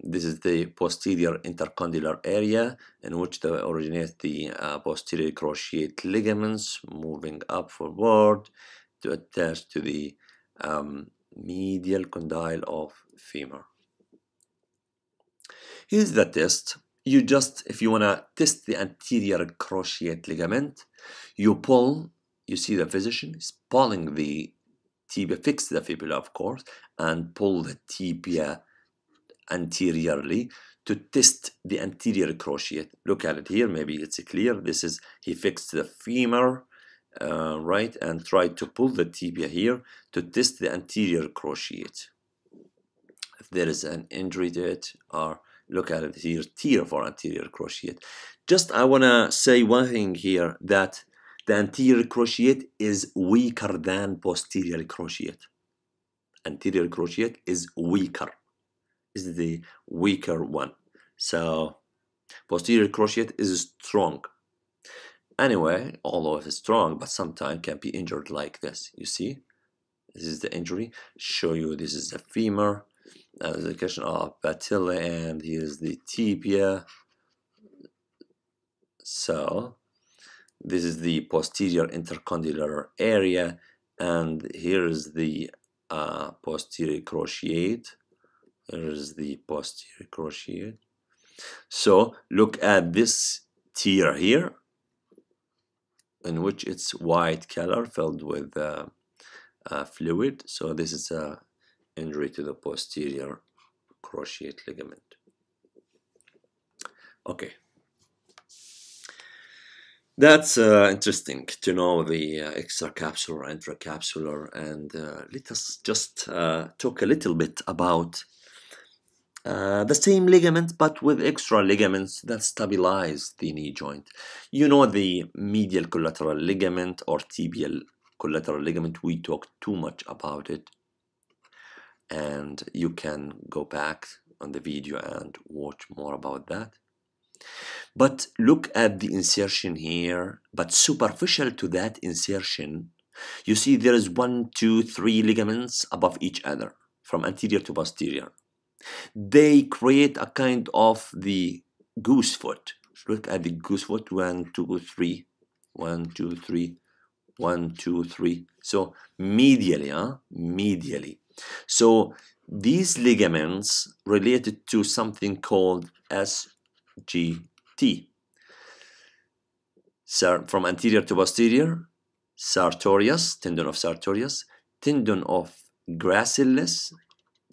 this is the posterior intercondylar area in which originate the posterior cruciate ligaments moving up forward to attach to the medial condyle of femur. Here's the test. You just, if you want to test the anterior cruciate ligament, you pull you see the physician is pulling the tibia, fix the fibula of course, and pull the tibia anteriorly to test the anterior cruciate. Look at it here, maybe it's clear. This is, he fixed the femur, right, and tried to pull the tibia here to test the anterior cruciate. If there is an injury to it, or look at it here, tear for anterior cruciate. Just I want to say one thing here, that the anterior cruciate is weaker than posterior cruciate. Anterior cruciate is weaker, is the weaker one. So posterior cruciate is strong. Anyway, although it's strong, but sometimes can be injured like this. You see, this is the injury. Show you this is the femur, the question of patella, and here's the tibia. So this is the posterior intercondylar area, and here is the posterior cruciate. Here is the posterior cruciate. So look at this tear here, in which it's white color filled with fluid. So this is a injury to the posterior cruciate ligament. Okay, that's interesting to know the extracapsular, intracapsular, and let us just talk a little bit about the same ligament but with extra ligaments that stabilize the knee joint. You know the medial collateral ligament or tibial collateral ligament. We talked too much about it, and you can go back on the video and watch more about that. But look at the insertion here, but superficial to that insertion, you see there is 1, 2, 3 ligaments above each other from anterior to posterior. They create a kind of the goose foot. Look at the goose foot, 1, 2, 3, 1, 2, 3, 1, 2, 3. So medially, medially. So these ligaments related to something called SGT. From anterior to posterior, sartorius, tendon of sartorius, tendon of gracilis,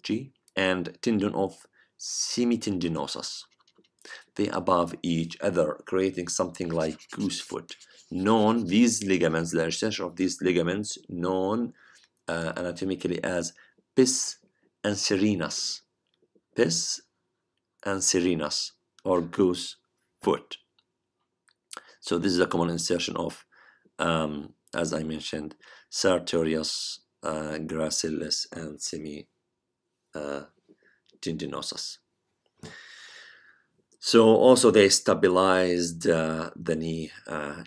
G, and tendon of semitendinosus. They above each other, creating something like goose foot. Known, these ligaments, the extension of these ligaments, known anatomically as pes anserinus. Pes anserinus, or goose foot. So this is a common insertion of, as I mentioned, sartorius, gracilis, and semitendinosus. So also they stabilized the knee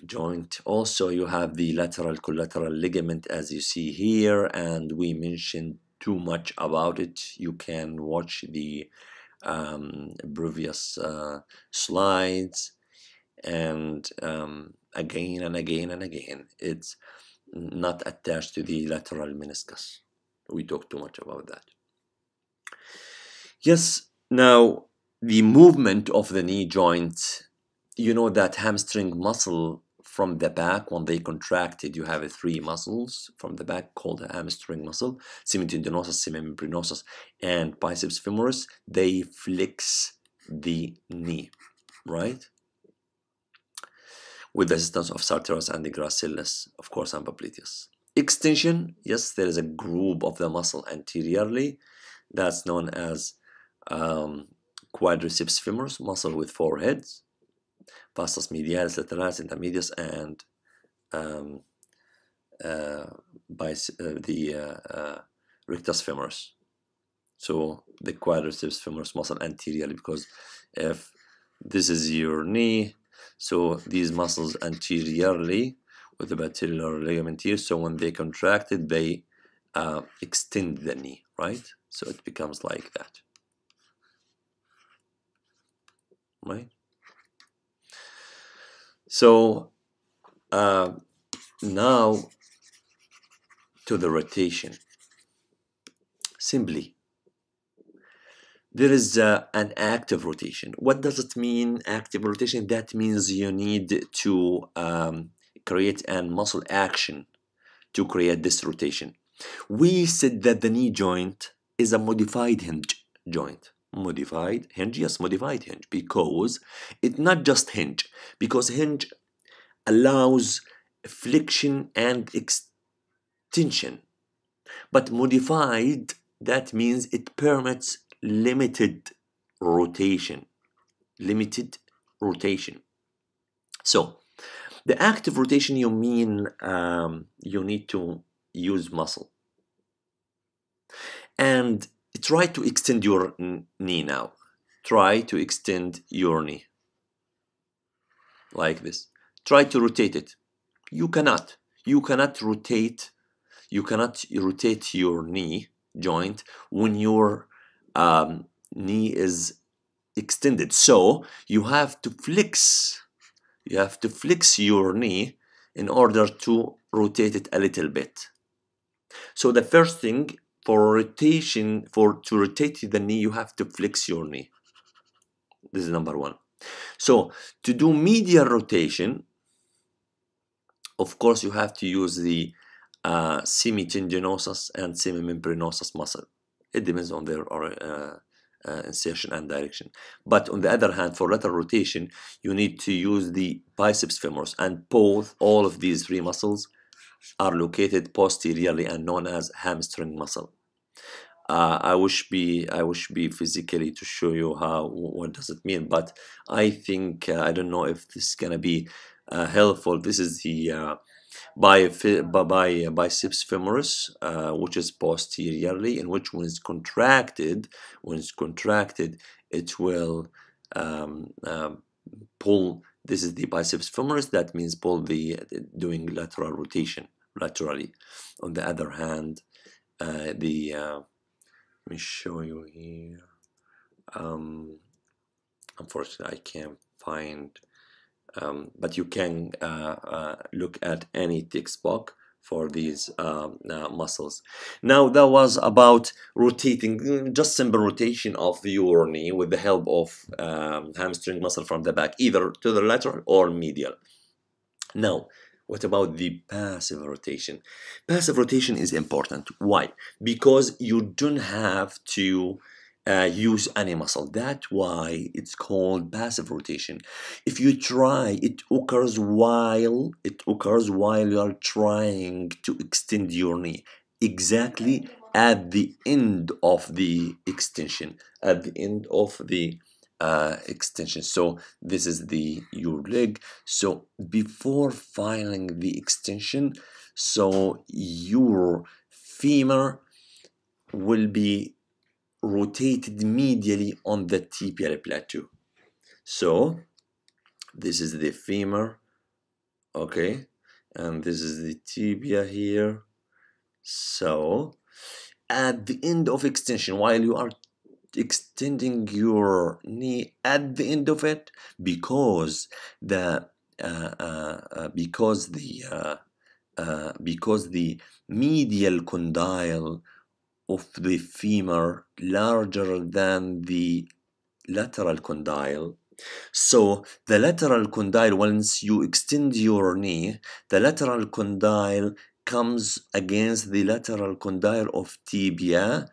joint. Also you have the lateral collateral ligament, as you see here, and we mentioned too much about it. You can watch the previous slides, and again and again and again, it's not attached to the lateral meniscus. We talked too much about that. Yes, now the movement of the knee joint, you know that hamstring muscle from the back, when they contracted, you have 3 muscles from the back called the hamstring muscle, semitendinosus, semimembranosus, and biceps femoris. They flex the knee, right? With the assistance of sartorius and the gracilis, of course, and popliteus. Extension, yes, there is a group of the muscle anteriorly that's known as quadriceps femoris, muscle with 4 heads, vastus medialis, lateralis, intermedius, and rectus femoris. So the quadriceps femoris muscle anteriorly, because if this is your knee, so these muscles anteriorly with the patellar ligament here, so when they contracted, they extend the knee, right? So it becomes like that, right? So now to the rotation. Simply, there is an active rotation. What does it mean, active rotation? That means you need to create an muscle action to create this rotation. We said that the knee joint is a modified hinge joint. Modified hinge, yes, modified hinge, because it's not just hinge, because hinge allows flexion and extension, but modified, that means it permits limited rotation. So the active rotation, you mean you need to use muscle. And try to extend your knee now. Try to extend your knee. Like this. Try to rotate it. You cannot. You cannot rotate your knee joint when your knee is extended. So you have to flex. You have to flex your knee in order to rotate it a little bit. So the first thing, to rotate the knee, you have to flex your knee. This is number one. So to do medial rotation, of course, you have to use the semitendinosus and semimembranosus muscle. It depends on their insertion and direction. But on the other hand, for lateral rotation, you need to use the biceps femoris, and all of these three muscles are located posteriorly and known as hamstring muscle. I wish be physically to show you what does it mean, but I think I don't know if this is gonna be helpful. This is the biceps femoris, which is posteriorly, in which when it's contracted, it will pull. This is the biceps femoris. That means doing lateral rotation laterally. On the other hand, let me show you here. Unfortunately, I can't find, but you can look at any textbook for these muscles. Now that was about rotating, just simple rotation of your knee with the help of hamstring muscle from the back, either to the lateral or medial. Now, what about the passive rotation? Passive rotation is important. Why? Because you don't have to use any muscle. That's why it's called passive rotation. If you try, it occurs while you are trying to extend your knee. Exactly at the end of the extension. At the end of the extension. So this is your leg. So before filing the extension, so your femur will be rotated medially on the tibial plateau. So this is the femur, okay, and this is the tibia here. So at the end of extension, while you are extending your knee, at the end of it, because the medial condyle of the femur larger than the lateral condyle. So the lateral condyle, once you extend your knee, the lateral condyle comes against the lateral condyle of tibia,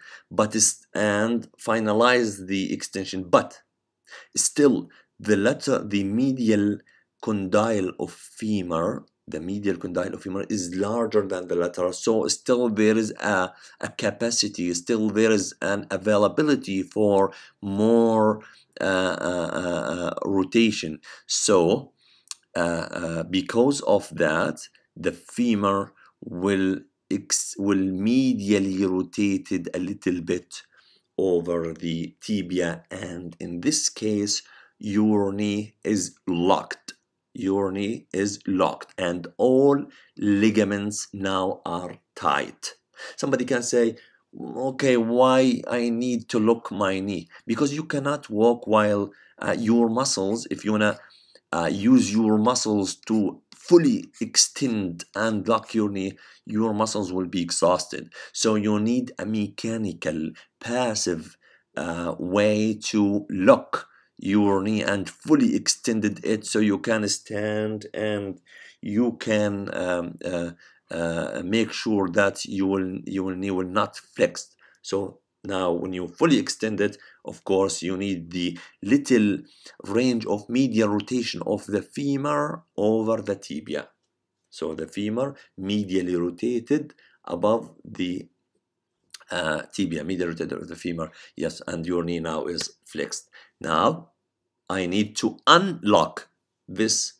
and finalize the extension. But still, the medial condyle of femur, is larger than the lateral. So still there is a capacity, still there is an availability for more rotation. So because of that, the femur will medially rotated a little bit over the tibia, and in this case your knee is locked. And all ligaments now are tight. Somebody can say, okay, why I need to lock my knee? Because you cannot walk while your muscles, if you wanna use your muscles to fully extend and lock your knee, your muscles will be exhausted. So you need a mechanical, passive way to lock your knee and fully extended it, so you can stand and you can make sure that your knee will not flex. So now when you fully extend it, of course you need the little range of medial rotation of the femur over the tibia. So the femur medially rotated above the tibia, medial rotated of the femur, yes, and your knee now is flexed. Now I need to unlock this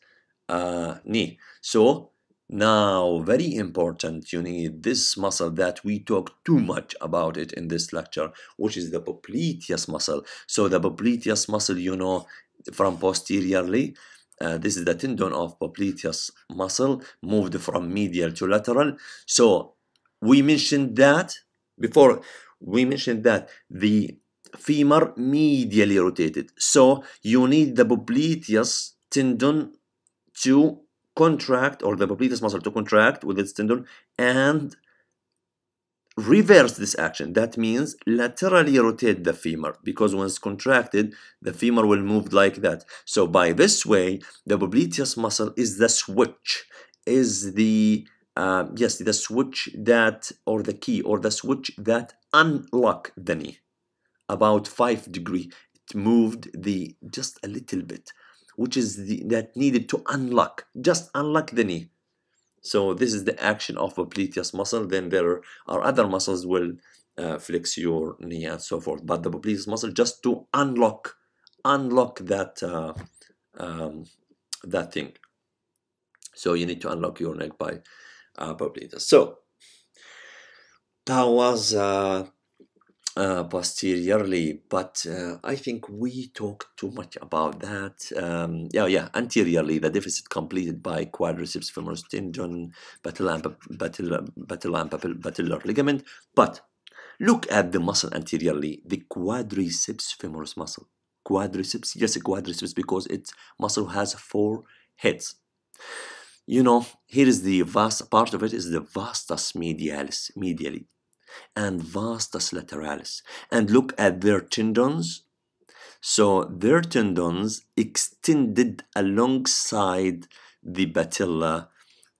knee. So now, very important, you need this muscle that we talk too much about it in this lecture, which is the popliteus muscle. So the popliteus muscle, you know, from posteriorly, this is the tendon of popliteus muscle, moved from medial to lateral. So we mentioned that before, we mentioned that the femur medially rotated. So you need the popliteus tendon to contract, or the popliteus muscle to contract with its tendon and reverse this action. That means laterally rotate the femur, because when it's contracted, the femur will move like that. So by this way, the popliteus muscle is the switch, is the yes, the switch that, or the key, or the switch that unlock the knee. About 5 degrees, it moved the just a little bit, which is that needed to unlock, just unlock the knee. So this is the action of popliteus muscle. Then there are other muscles will flex your knee and so forth, but the popliteus muscle just to unlock that that thing. So you need to unlock your neck by popliteus. So that was posteriorly, but I think we talked too much about that. Yeah, anteriorly, the deficit completed by quadriceps femoris tendon, patellar ligament. But look at the muscle anteriorly, the quadriceps femoris muscle. Quadriceps, yes, quadriceps, because its muscle has 4 heads. You know, here is the vast part of it is the vastus medialis, medially, and vastus lateralis, and look at their tendons. So their tendons extended alongside the patella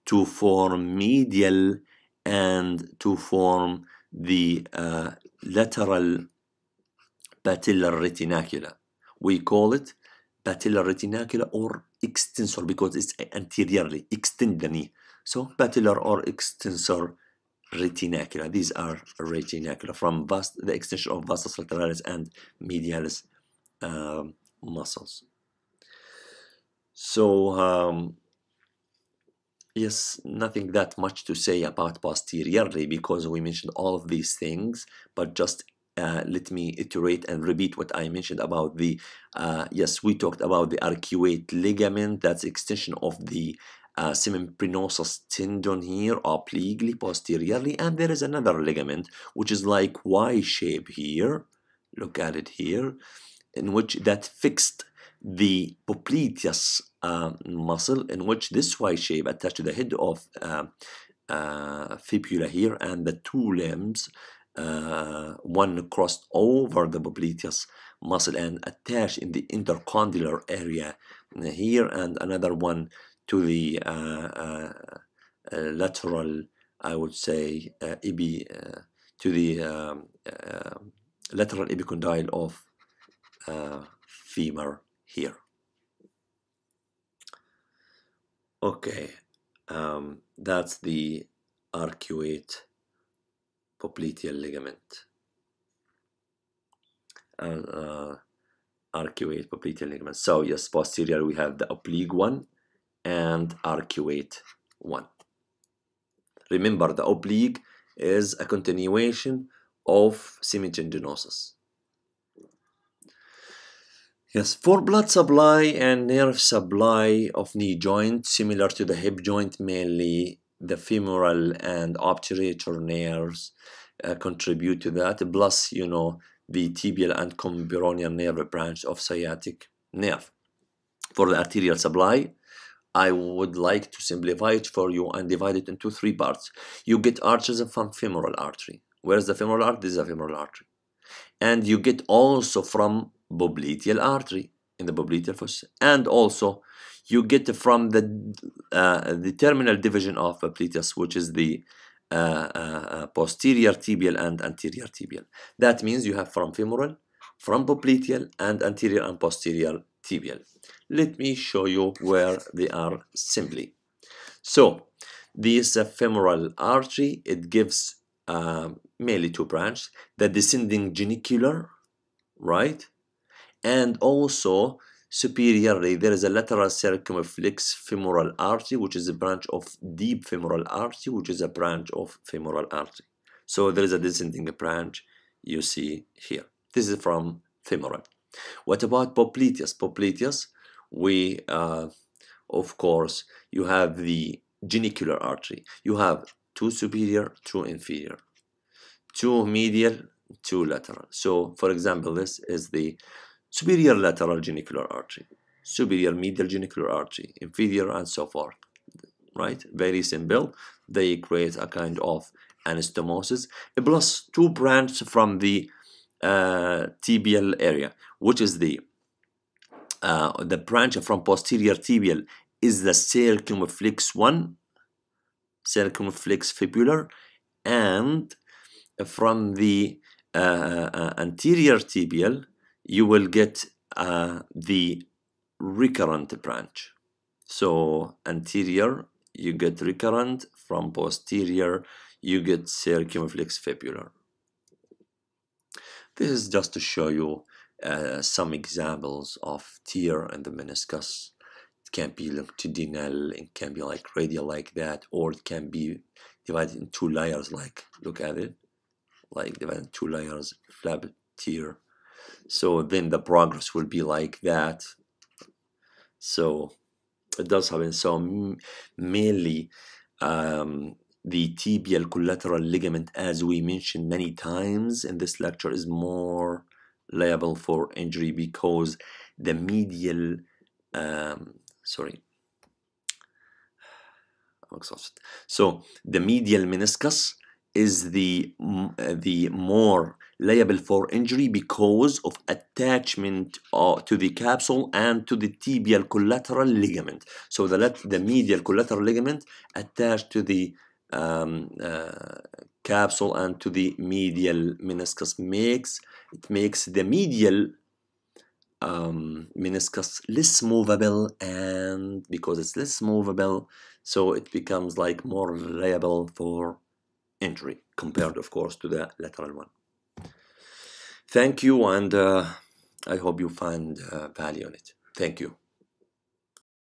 to form medial and to form the lateral patellar retinacula. We call it patellar retinacula or extensor because it's anteriorly extend the knee. So patellar or extensor retinacula. These are retinacula from the extension of vastus lateralis and medialis muscles. So yes, nothing that much to say about posteriorly because we mentioned all of these things, but just let me iterate and repeat what I mentioned about the yes, we talked about the arcuate ligament, that's extension of the semimbrinosus tendon here obliquely posteriorly, and there is another ligament which is like Y shape here, look at it here, in which that fixed the popliteus muscle, in which this Y shape attached to the head of fibula here, and the 2 limbs, one crossed over the popliteus muscle and attached in the intercondylar area here, and another one to the lateral, I would say, to the lateral epicondyle of femur here. Okay, that's the arcuate popliteal ligament. Arcuate popliteal ligament. So yes, posterior we have the oblique one and arcuate one. Remember, the oblique is a continuation of semitendinosus. Yes, for blood supply and nerve supply of knee joint, similar to the hip joint, mainly the femoral and obturator nerves contribute to that, plus, you know, the tibial and peroneal nerve branch of sciatic nerve. For the arterial supply, I would like to simplify it for you and divide it into 3 parts. You get arteries from femoral artery. Where is the femoral artery? This is a femoral artery. And you get also from popliteal artery. in the popliteal fossa, and also you get from the terminal division of popliteus, which is the posterior tibial and anterior tibial. That means you have from femoral, from popliteal, and anterior and posterior tibial. Let me show you where they are simply. So this femoral artery, it gives mainly two branches, the descending genicular, right? And also superiorly there is a lateral circumflex femoral artery, which is a branch of deep femoral artery, which is a branch of femoral artery. So there is a descending branch you see here. This is from femoral. What about popliteus? Popliteus, we of course you have the genicular artery. You have two superior, two inferior, two medial, two lateral. So for example, this is the superior lateral genicular artery, superior medial genicular artery, inferior, and so forth, right? Very simple. They create a kind of anastomosis, plus two branches from the tibial area, which is the branch from posterior tibial is the circumflex 1, circumflex fibular, and from the anterior tibial you will get the recurrent branch. So anterior you get recurrent, from posterior you get circumflex fibular. This is just to show you some examples of tear in the meniscus. It can be longitudinal, it can be like radial like that, or it can be divided in two layers, like look at it, like divided in two layers, flap tear. So then the progress will be like that. So it does happen. So mainly the tibial collateral ligament, as we mentioned many times in this lecture, is more liable for injury because the medial I'm exhausted. So the medial meniscus is the more liable for injury because of attachment to the capsule and to the tibial collateral ligament. So the medial collateral ligament attached to the capsule and to the medial meniscus makes the medial meniscus less movable, and because it's less movable, so it becomes like more liable for injury compared, of course, to the lateral one. Thank you, and I hope you find value in it. Thank you.